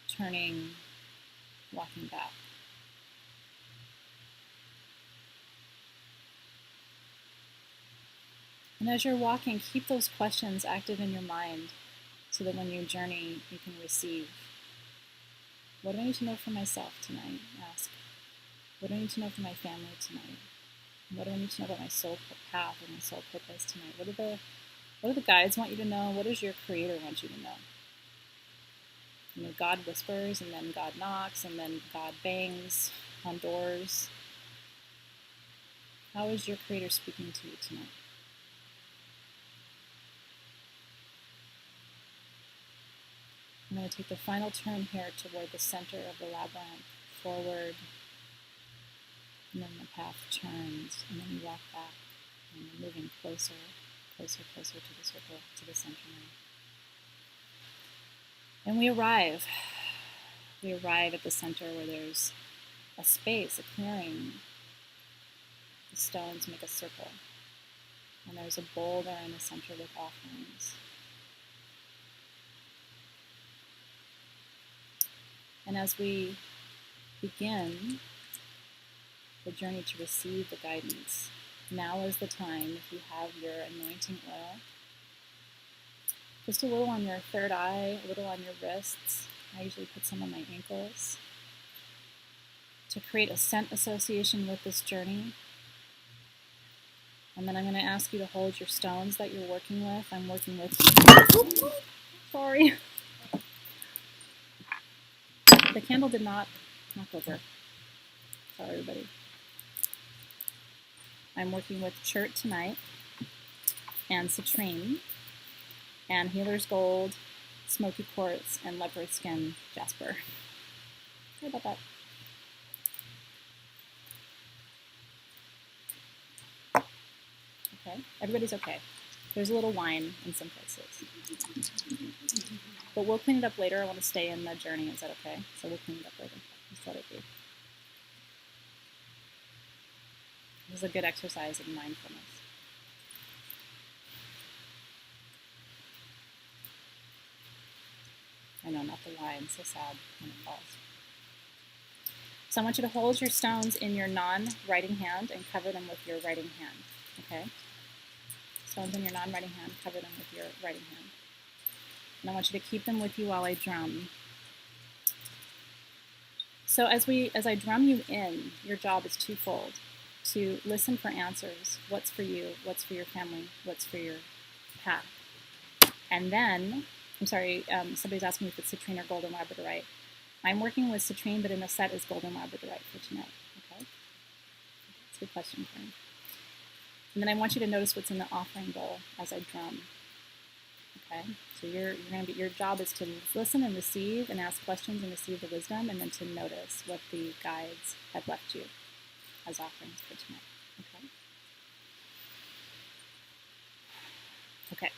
turning, walking back. And as you're walking, keep those questions active in your mind so that when you journey, you can receive. What do I need to know for myself tonight? Ask. What do I need to know for my family tonight? What do I need to know about my soul path and my soul purpose tonight? What do the guides want you to know? What does your creator want you to know? You know, God whispers, and then God knocks, and then God bangs on doors. How is your creator speaking to you tonight? I'm going to take the final turn here toward the center of the labyrinth, forward, and then the path turns, and then you walk back, and you're moving closer, closer, closer to the circle, to the center now. And we arrive. We arrive at the center where there's a space, a clearing. The stones make a circle, and there's a boulder in the center with offerings. And as we begin the journey to receive the guidance, now is the time, if you have your anointing oil, just a little on your third eye, a little on your wrists. I usually put some on my ankles to create a scent association with this journey. And then I'm going to ask you to hold your stones that you're working with. I'm working with... Sorry. The candle did not knock over. Sorry, everybody. I'm working with chert tonight, and citrine, and healer's gold, smoky quartz, and leopard skin jasper. Sorry about that. Okay, everybody's okay. There's a little wine in some places. But we'll clean it up later. I want to stay in the journey. Is that okay? So we'll clean it up later. Just let it be. This is a good exercise in mindfulness. I know, not the wine. So sad when it falls. So I want you to hold your stones in your non-writing hand and cover them with your writing hand. Okay? Stones in your non-writing hand, cover them with your writing hand. And I want you to keep them with you while I drum. So as I drum you in, your job is twofold. To listen for answers. What's for you? What's for your family? What's for your path? And then, I'm sorry, somebody's asking me if it's citrine or golden labradorite. I'm working with citrine, but in the set is golden labradorite for tonight. Okay? That's a good question for me. And then I want you to notice what's in the offering bowl as I drum. Okay? So your job is to listen and receive and ask questions and receive the wisdom, and then to notice what the guides have left you as offerings for tonight. Okay? Okay.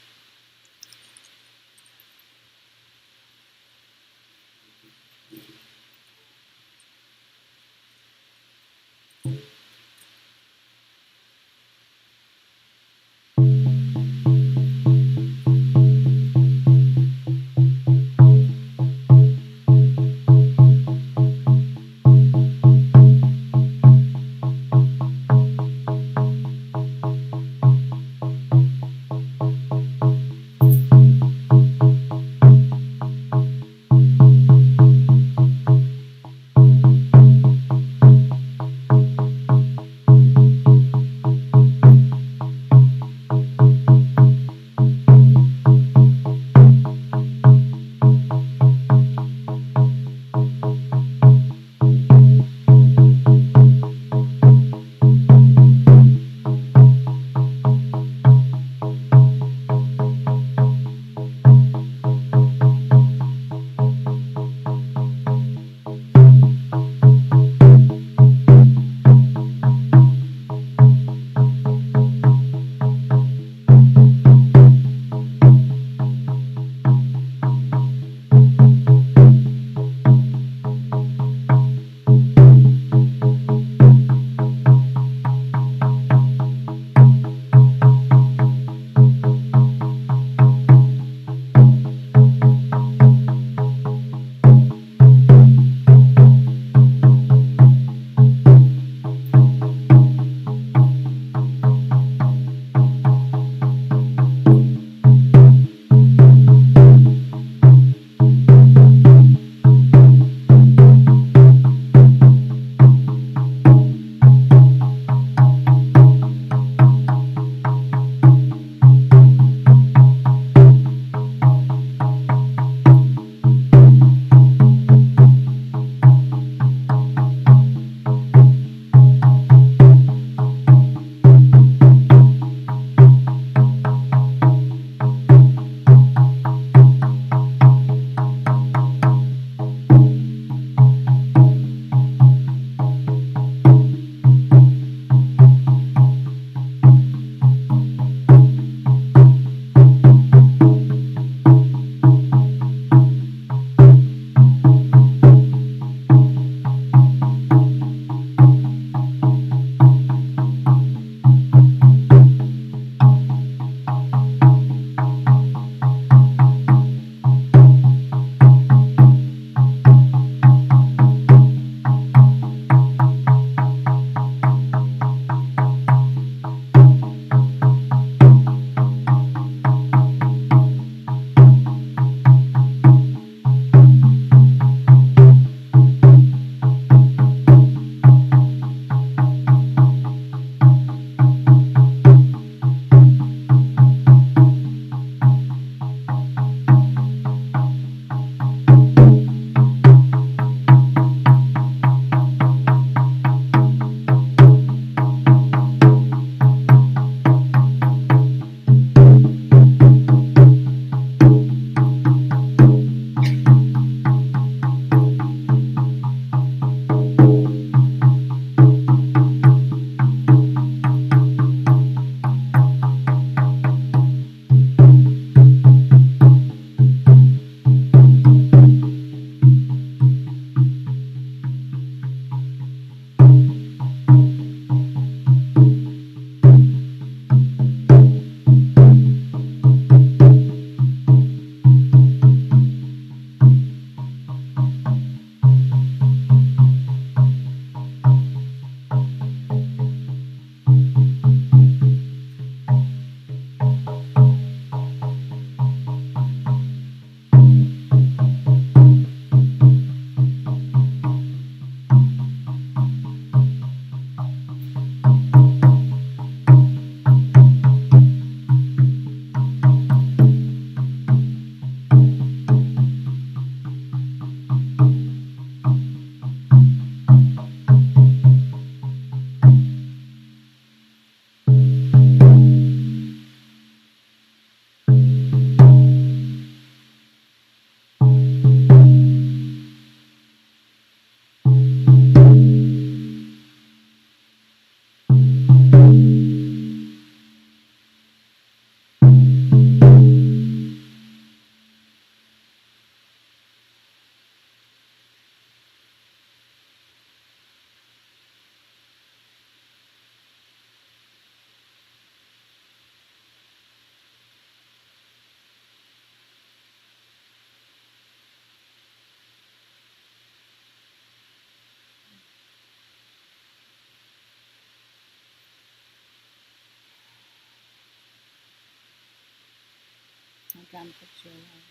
drum picture away.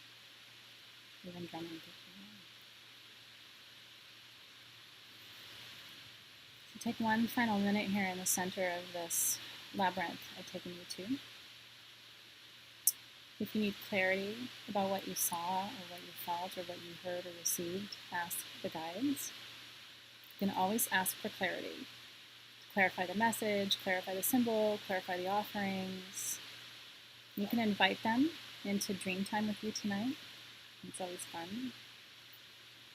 Even drumming picture away. So take one final minute here in the center of this labyrinth I've taken you to. If you need clarity about what you saw or what you felt or what you heard or received, ask the guides. You can always ask for clarity. Clarify the message, clarify the symbol, clarify the offerings. You can invite them into dream time with you tonight. It's always fun.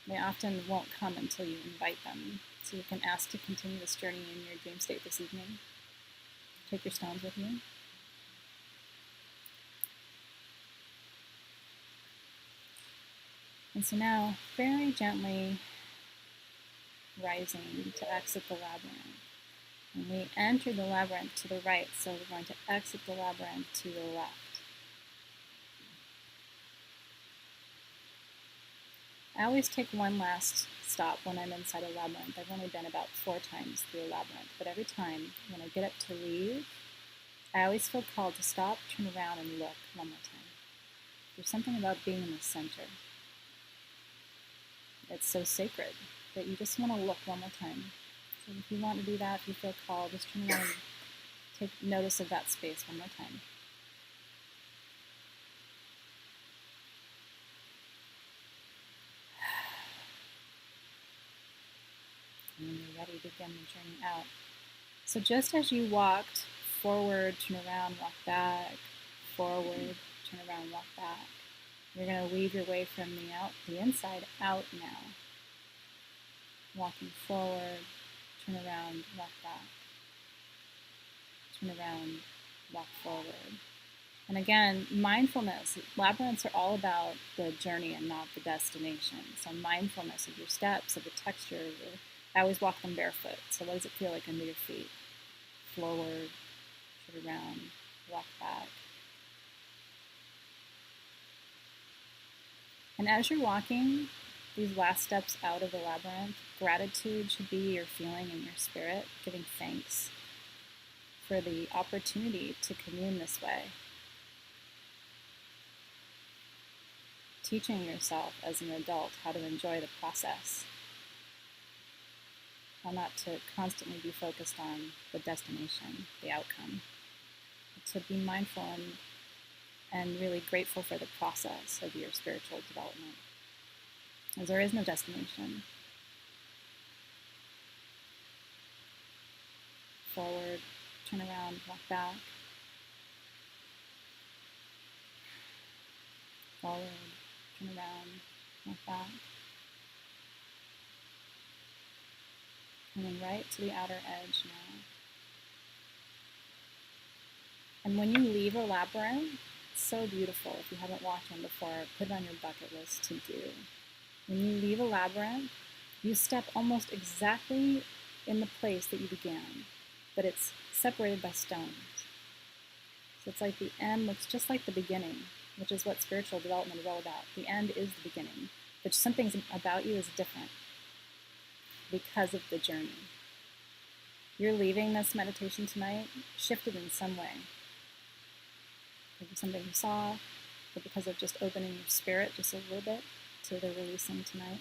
They often won't come until you invite them. So you can ask to continue this journey in your dream state this evening. Take your stones with you. And so now, very gently rising to exit the labyrinth. And we enter the labyrinth to the right, so we're going to exit the labyrinth to the left. I always take one last stop when I'm inside a labyrinth. I've only been about 4 times through a labyrinth, but every time when I get up to leave, I always feel called to stop, turn around, and look one more time. There's something about being in the center. It's so sacred that you just want to look one more time. So if you want to do that, if you feel called, just turn around and take notice of that space one more time. And when you're ready, begin the journey out. So just as you walked forward, turn around, walk back, forward, turn around, walk back, you're going to weave your way from the inside out now. Walking forward, turn around, walk back. Turn around, walk forward. And again, mindfulness. Labyrinths are all about the journey and not the destination. So mindfulness of your steps, of the texture. I always walk them barefoot. So what does it feel like under your feet? Forward, turn around, walk back. And as you're walking these last steps out of the labyrinth, gratitude should be your feeling in your spirit, giving thanks for the opportunity to commune this way. Teaching yourself as an adult how to enjoy the process, how not to constantly be focused on the destination, the outcome, but to be mindful and really grateful for the process of your spiritual development, as there is no destination. Forward, turn around, walk back. Forward, turn around, walk back. Coming right to the outer edge now. And when you leave a labyrinth, it's so beautiful. If you haven't walked one before, put it on your bucket list to do. When you leave a labyrinth, you step almost exactly in the place that you began, but it's separated by stones. So it's like the end looks just like the beginning, which is what spiritual development is all about. The end is the beginning, but something about you is different because of the journey. You're leaving this meditation tonight shifted in some way. Maybe something you saw, or because of just opening your spirit just a little bit to the releasing tonight.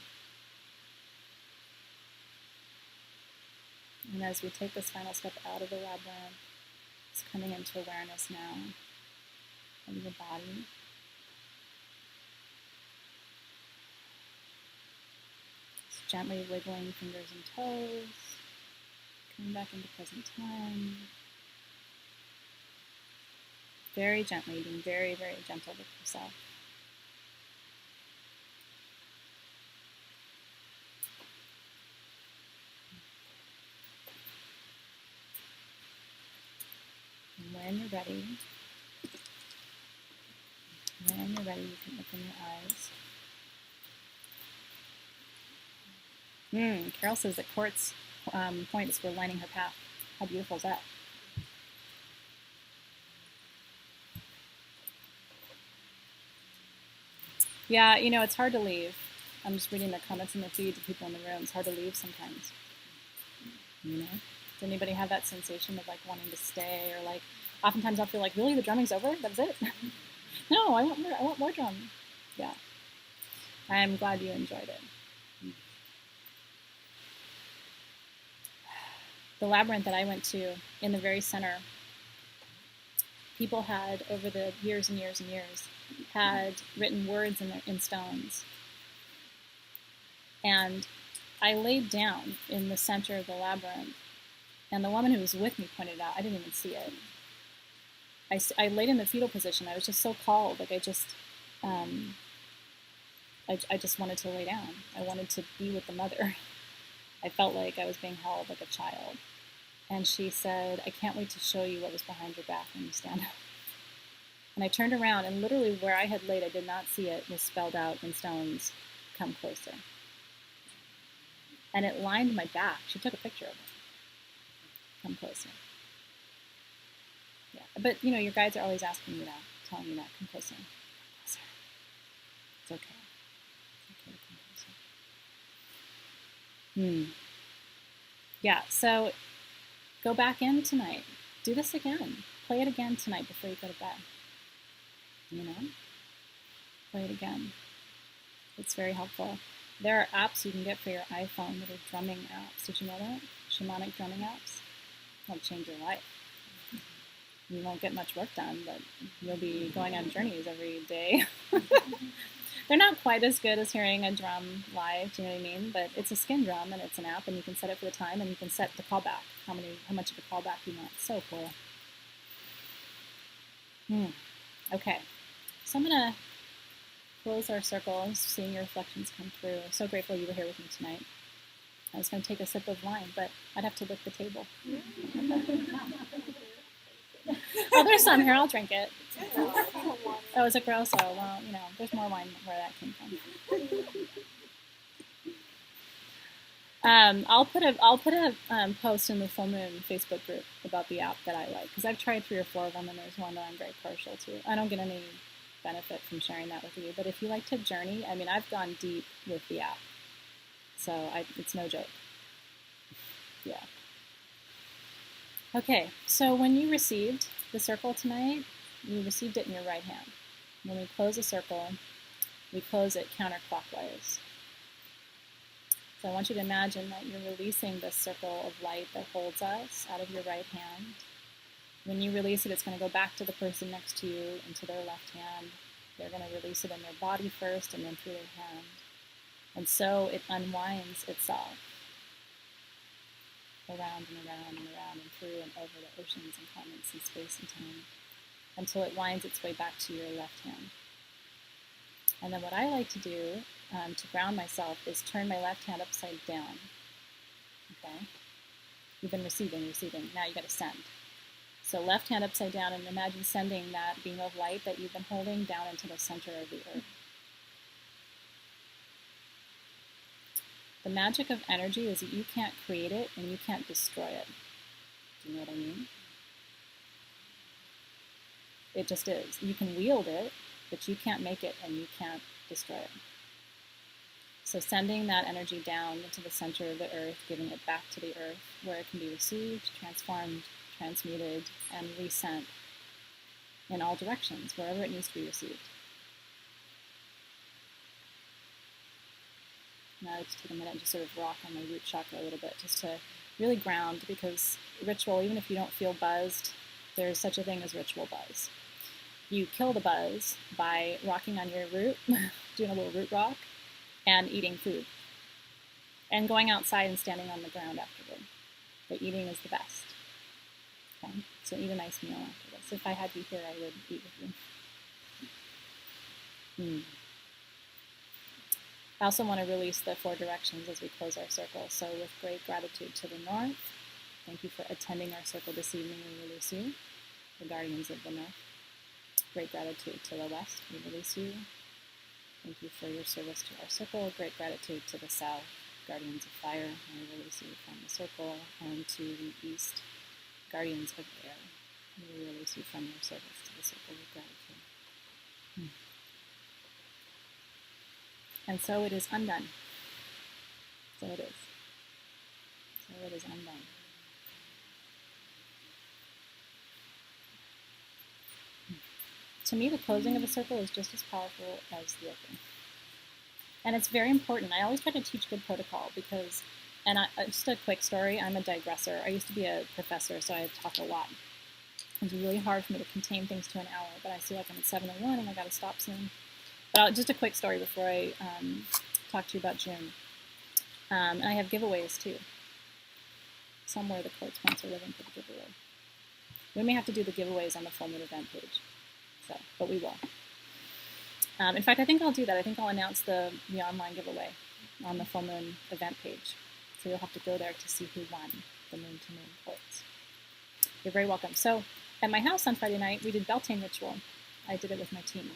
And as we take this final step out of the labyrinth, it's coming into awareness now of your body. Just gently wiggling fingers and toes, coming back into present time. Very gently, being very, very gentle with yourself. And when you're ready, you can open your eyes. Carol says that quartz points were lining her path. How beautiful is that? Yeah, it's hard to leave. I'm just reading the comments in the feeds of people in the room. It's hard to leave sometimes. Does anybody have that sensation of like wanting to stay, or like oftentimes I'll feel like, really, the drumming's over? That's it? No, I want more drum. Yeah. I'm glad you enjoyed it. The labyrinth that I went to, in the very center, people had, over the years and years and years, had written words in stones. And I laid down in the center of the labyrinth, and the woman who was with me pointed out, I didn't even see it. I laid in the fetal position. I was just so called. Like I just wanted to lay down. I wanted to be with the mother. I felt like I was being held like a child. And she said, I can't wait to show you what was behind your back when you stand up. And I turned around, and literally where I had laid, I did not see it, was spelled out in stones, come closer. And it lined my back. She took a picture of it. Come closer. Yeah, but you know, your guides are always asking you that, telling you that, come closer. Come closer. It's okay. It's okay to come closer. Yeah, so go back in tonight. Do this again. Play it again tonight before you go to bed. You know? Play it again. It's very helpful. There are apps you can get for your iPhone that are drumming apps. Did you know that? Shamanic drumming apps. They'll change your life. You won't get much work done, but you'll be going on journeys every day. They're not quite as good as hearing a drum live, do you know what I mean? But it's a skin drum, and it's an app, and you can set it for the time, and you can set the callback, how much of a callback you want. So cool. Okay, so I'm going to close our circle, seeing your reflections come through. I'm so grateful you were here with me tonight. I was going to take a sip of wine, but I'd have to lick the table. Oh, there's some here. I'll drink it. Oh, is it gross? Oh, well, you know, there's more wine where that came from. I'll put a post in the Full Moon Facebook group about the app that I like, because I've tried 3 or 4 of them, and there's one that I'm very partial to. I don't get any benefit from sharing that with you, but if you like to journey, I mean, I've gone deep with the app, so it's no joke. Yeah. Okay, so when you received the circle tonight, you received it in your right hand. When we close a circle, we close it counterclockwise. So I want you to imagine that you're releasing this circle of light that holds us out of your right hand. When you release it, it's going to go back to the person next to you into their left hand. They're going to release it in their body first and then through their hand. And so it unwinds itself around and around and around and through and over the oceans and continents and space and time until it winds its way back to your left hand. And then what I like to do to ground myself is turn my left hand upside down. Okay? You've been receiving. Now you got to send. So left hand upside down, and imagine sending that beam of light that you've been holding down into the center of the earth. The magic of energy is that you can't create it and you can't destroy it. Do you know what I mean? It just is. You can wield it, but you can't make it and you can't destroy it. So sending that energy down into the center of the earth, giving it back to the earth where it can be received, transformed, transmuted, and resent in all directions, wherever it needs to be received. Now I just take a minute and just sort of rock on my root chakra a little bit, just to really ground, because ritual, even if you don't feel buzzed, there's such a thing as ritual buzz. You kill the buzz by rocking on your root, doing a little root rock, and eating food. And going outside and standing on the ground afterward. But eating is the best. Okay? So eat a nice meal after this. If I had you here, I would eat with you. I also want to release the 4 directions as we close our circle. So with great gratitude to the north, thank you for attending our circle this evening. We release you, the guardians of the north. Great gratitude to the west. We release you. Thank you for your service to our circle. Great gratitude to the south, guardians of fire. And we release you from the circle. And to the east, guardians of air. And we release you from your service to the circle with gratitude. And so it is undone. So it is. So it is undone. to me, the closing of a circle is just as powerful as the opening. And it's very important. I always try to teach good protocol because, and just a quick story, I'm a digressor. I used to be a professor, so I talk a lot. It's really hard for me to contain things to an hour, but I see like I'm at 7:01 and I got to stop soon. But just a quick story before I talk to you about June. And I have giveaways too. Somewhere the quotes points are living for the giveaway. We may have to do the giveaways on the full moon event page, but we will. In fact, I think I'll do that. I think I'll announce the online giveaway on the full moon event page. So you'll have to go there to see who won the moon to moon quotes. You're very welcome. So at my house on Friday night, we did Beltane ritual. I did it with my team.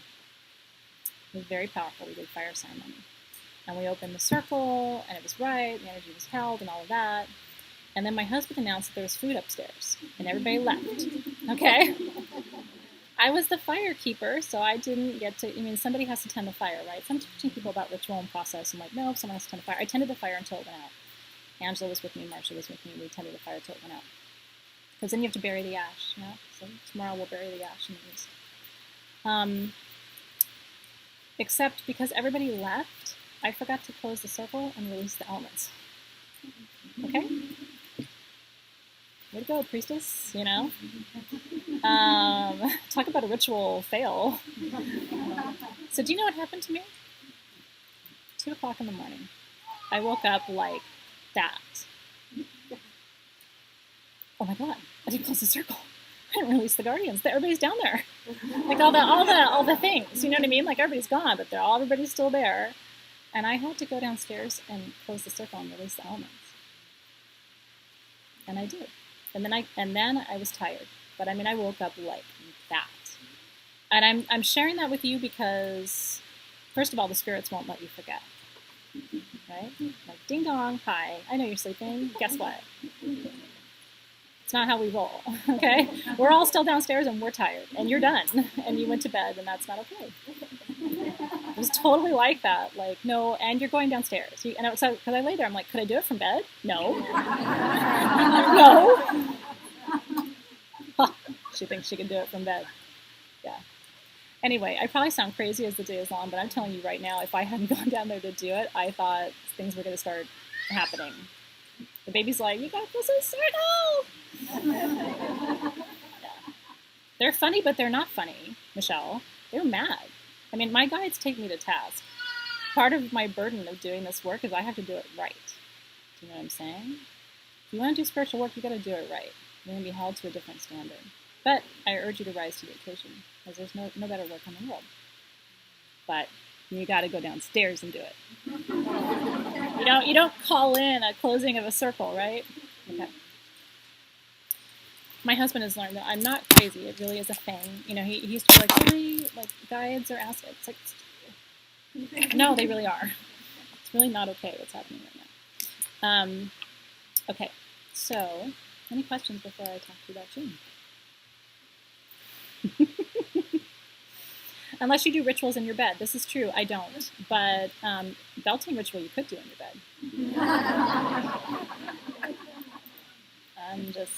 It was very powerful. We did fire ceremony. And we opened the circle, and it was right, the energy was held, and all of that. And then my husband announced that there was food upstairs, and everybody left. Okay? I was the fire keeper, so I didn't get to, somebody has to tend the fire, right? So I'm teaching people about ritual and process. I'm like, no, someone has to tend the fire. I tended the fire until it went out. Angela was with me, Marcia was with me, we tended the fire until it went out. Because then you have to bury the ash, you know? So tomorrow we'll bury the ash in the east. Except because everybody left, I forgot to close the circle and release the elements. Okay? Way to go, priestess, you know? Talk about a ritual fail. So do you know what happened to me? 2 o'clock in the morning. I woke up like that. Oh my God, I didn't close the circle. I didn't release the guardians. Everybody's down there. Like all the things, you know what I mean? Like everybody's gone, but everybody's still there. And I had to go downstairs and close the circle and release the elements. And I did. And then I was tired. But I woke up like that. And I'm sharing that with you because, first of all, the spirits won't let you forget. Right? Like, ding dong, hi, I know you're sleeping. Guess what? It's not how we roll, okay? We're all still downstairs and we're tired. And you're done. And you went to bed and that's not okay. It was totally like that. Like, no, and you're going downstairs. Because I lay there, I'm like, could I do it from bed? No. No. She thinks she can do it from bed. Yeah. Anyway, I probably sound crazy as the day is long, but I'm telling you right now, if I hadn't gone down there to do it, I thought things were going to start happening. The baby's like, you got to close the circle! Yeah. They're funny, but they're not funny, Michelle. They're mad. My guides take me to task. Part of my burden of doing this work is I have to do it right. Do you know what I'm saying? If you want to do spiritual work, you got to do it right. You're going to be held to a different standard. But I urge you to rise to the occasion, because there's no better work in the world. But you got to go downstairs and do it. You don't call in a closing of a circle, right? Okay. My husband has learned that I'm not crazy. It really is a thing. He used to be like, really? Like, guides are asking. It's like, no, they really are. It's really not okay what's happening right now. Okay, so any questions before I talk to you about June? Unless you do rituals in your bed. This is true, I don't. But Beltane ritual you could do in your bed. I'm just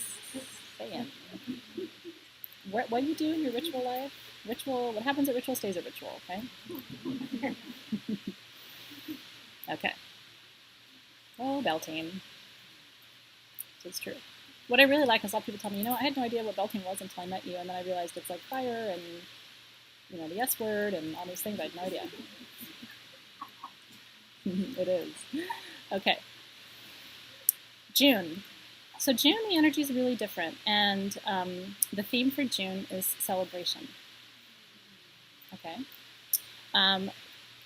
saying. What do you do in your ritual life? What happens at ritual stays at ritual, okay? Okay. Oh, Beltane. It's true. What I really like is a lot of people tell me, I had no idea what Beltane was until I met you, and then I realized it's like fire and, the S word and all these things. I had no idea. It is. Okay. June. So June, the energy is really different, and the theme for June is celebration. Okay.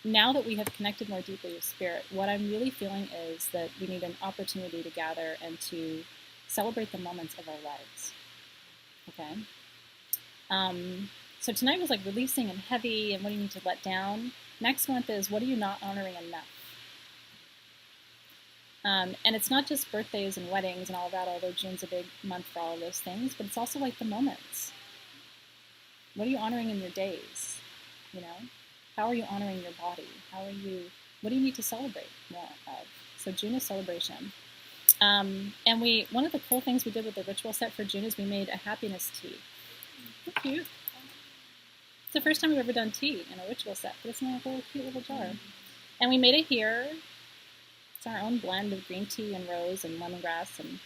Now that we have connected more deeply with Spirit, what I'm really feeling is that we need an opportunity to gather and to celebrate the moments of our lives. Okay. So tonight was like releasing and heavy, and what do you need to let down? Next month is what are you not honoring enough? And it's not just birthdays and weddings and all of that, although June's a big month for all of those things, but it's also like the moments. What are you honoring in your days? How are you honoring your body? What do you need to celebrate more of? So June is celebration. And one of the cool things we did with the ritual set for June is we made a happiness tea. So cute. It's the first time we've ever done tea in a ritual set, but it's in a little cute little jar. And we made it here. It's our own blend of green tea and rose and lemongrass and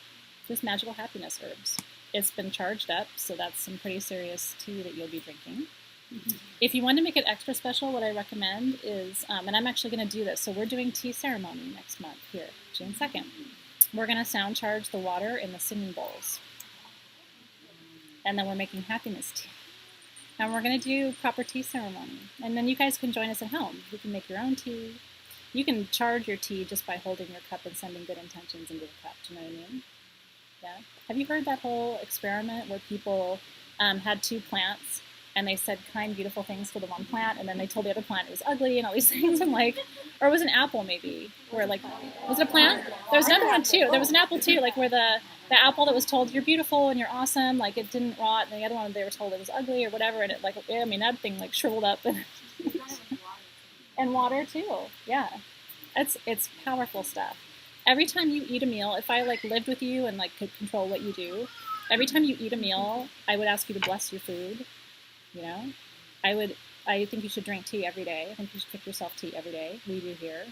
just magical happiness herbs. It's been charged up, so that's some pretty serious tea that you'll be drinking. If you want to make it extra special, what I recommend is, and I'm actually going to do this, so we're doing tea ceremony next month here, June 2nd. We're going to sound charge the water in the singing bowls. And then we're making happiness tea. And we're going to do proper tea ceremony. And then you guys can join us at home. You can make your own tea. You can charge your tea just by holding your cup and sending good intentions into the cup. Do you know what I mean? Yeah. Have you heard that whole experiment where people had two plants and they said kind, beautiful things to the one plant, and then they told the other plant it was ugly and all these things, and like, or it was an apple maybe, where like, was it a plant? There was another one too. There was an apple too, like where the apple that was told you're beautiful and you're awesome, like it didn't rot, and the other one they were told it was ugly or whatever, and it like, I mean, that thing like shriveled up. And water too, yeah. It's powerful stuff. Every time you eat a meal, if I like lived with you and like could control what you do, every time you eat a meal, I would ask you to bless your food. You know, I think you should drink tea every day. I think you should cook yourself tea every day. We do here.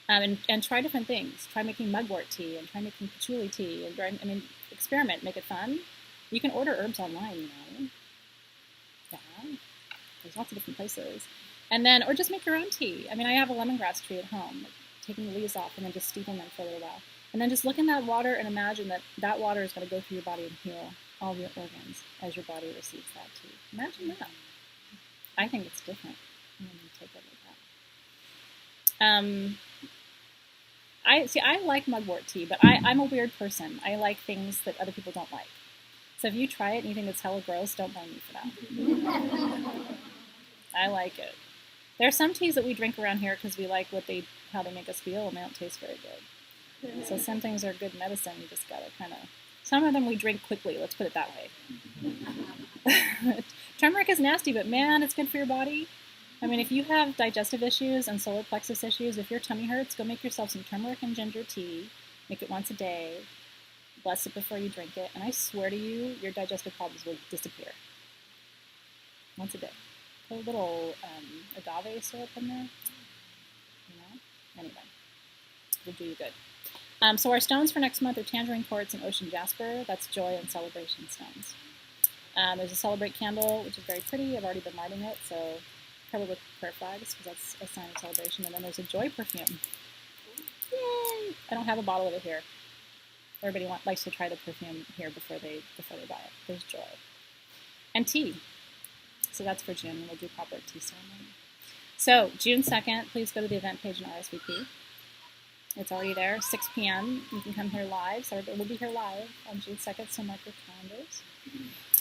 And try different things. Try making mugwort tea and try making patchouli tea. And experiment, make it fun. You can order herbs online, you know. Yeah, there's lots of different places. And then, or just make your own tea. I mean, I have a lemongrass tree at home, like taking the leaves off and then just steeping them for a little while. And then just look in that water and imagine that that water is going to go through your body and heal all of your organs as your body receives that tea. Imagine that. I think it's different when you take it like that. I like mugwort tea, but I'm a weird person. I like things that other people don't like. So if you try it and you think it's hella gross, don't blame me for that. I like it. There are some teas that we drink around here because we like how they make us feel, and they don't taste very good. So some things are good medicine. You just gotta kind of. Some of them we drink quickly. Let's put it that way. Turmeric is nasty, but man, it's good for your body. I mean, if you have digestive issues and solar plexus issues, if your tummy hurts, go make yourself some turmeric and ginger tea. Make it once a day. Bless it before you drink it, and I swear to you, your digestive problems will disappear. Once a day. Put a little agave syrup in there. You know? Anyway, it'll do you good. So our stones for next month are tangerine quartz and ocean jasper. That's joy and celebration stones. There's a celebrate candle, which is very pretty. I've already been lighting it, so cover with prayer flags because that's a sign of celebration. And then there's a joy perfume. Yay! I don't have a bottle of it here. Everybody likes to try the perfume here before they buy it. There's joy. And tea. So that's for June. We'll do proper tea ceremony. So June 2nd, please go to the event page and RSVP. It's already there, 6 p.m. You can come here live. So we'll be here live on June 2nd, so mark your calendars.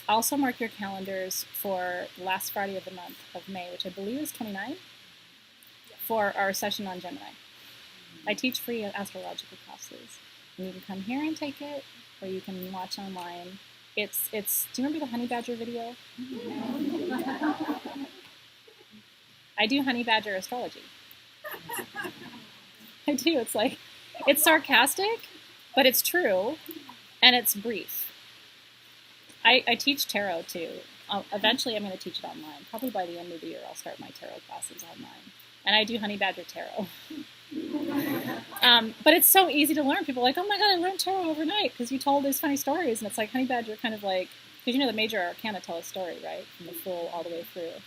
Also mark your calendars for the last Friday of the month of May, which I believe is 29, for our session on Gemini. I teach free astrological classes. And you can come here and take it, or you can watch online. Do you remember the honey badger video? I do honey badger astrology. I do. It's sarcastic, but it's true, and it's brief. I teach tarot too. Eventually I'm going to teach it online. Probably by the end of the year I'll start my tarot classes online. And I do honey badger tarot. But it's so easy to learn. People are like, oh my god, I learned tarot overnight because you told these funny stories. And it's like honey badger kind of like, because you know the major arcana tell a story, right? From the Fool all the way through.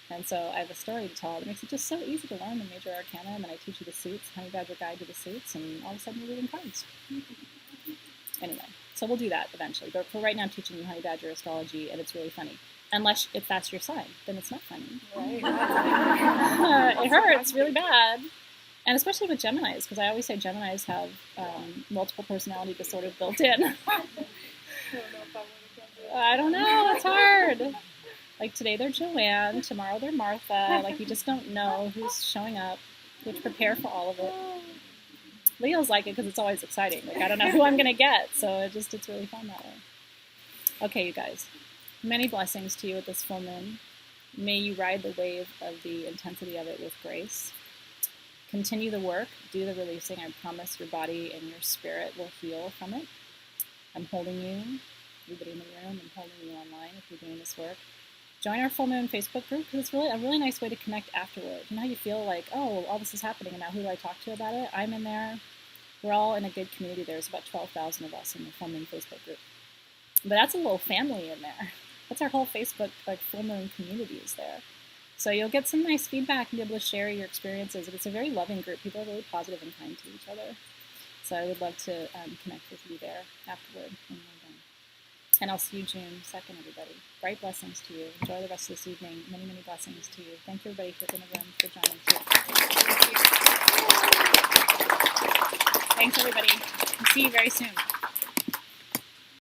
And so I have a story to tell. It makes it just so easy to learn the major arcana, and then I teach you the suits, honey badger guide to the suits, and all of a sudden you're reading cards. Anyway, so we'll do that eventually. But for right now I'm teaching you honey badger astrology, and it's really funny. Unless if that's your sign, then it's not funny. Right. It hurts really bad. And especially with Geminis, because I always say Geminis have multiple personality disorder built in. I don't know, it's hard. Like today they're Joanne, tomorrow they're Martha. Like you just don't know who's showing up. You have to prepare for all of it. Leo's like it because it's always exciting. Like I don't know who I'm gonna get, so it's really fun that way. Okay, you guys. Many blessings to you at this full moon. May you ride the wave of the intensity of it with grace. Continue the work, do the releasing. I promise your body and your spirit will heal from it. I'm holding you, everybody in the room, I'm holding you online if you're doing this work. join our full moon Facebook group because it's really a really nice way to connect afterward. You know how you feel like, oh, all this is happening, and now who do I talk to about it? I'm in there. We're all in a good community. There's about 12,000 of us in the full moon Facebook group. But that's a little family in there. That's our whole Facebook full moon community is there. So you'll get some nice feedback and be able to share your experiences. It's a very loving group. People are really positive and kind to each other. So I would love to connect with you there afterward when we're done. And I'll see you June 2nd, everybody. Bright blessings to you. Enjoy the rest of this evening. Many, many blessings to you. Thank you, everybody, in the room for joining too. Thanks, everybody. I'll see you very soon.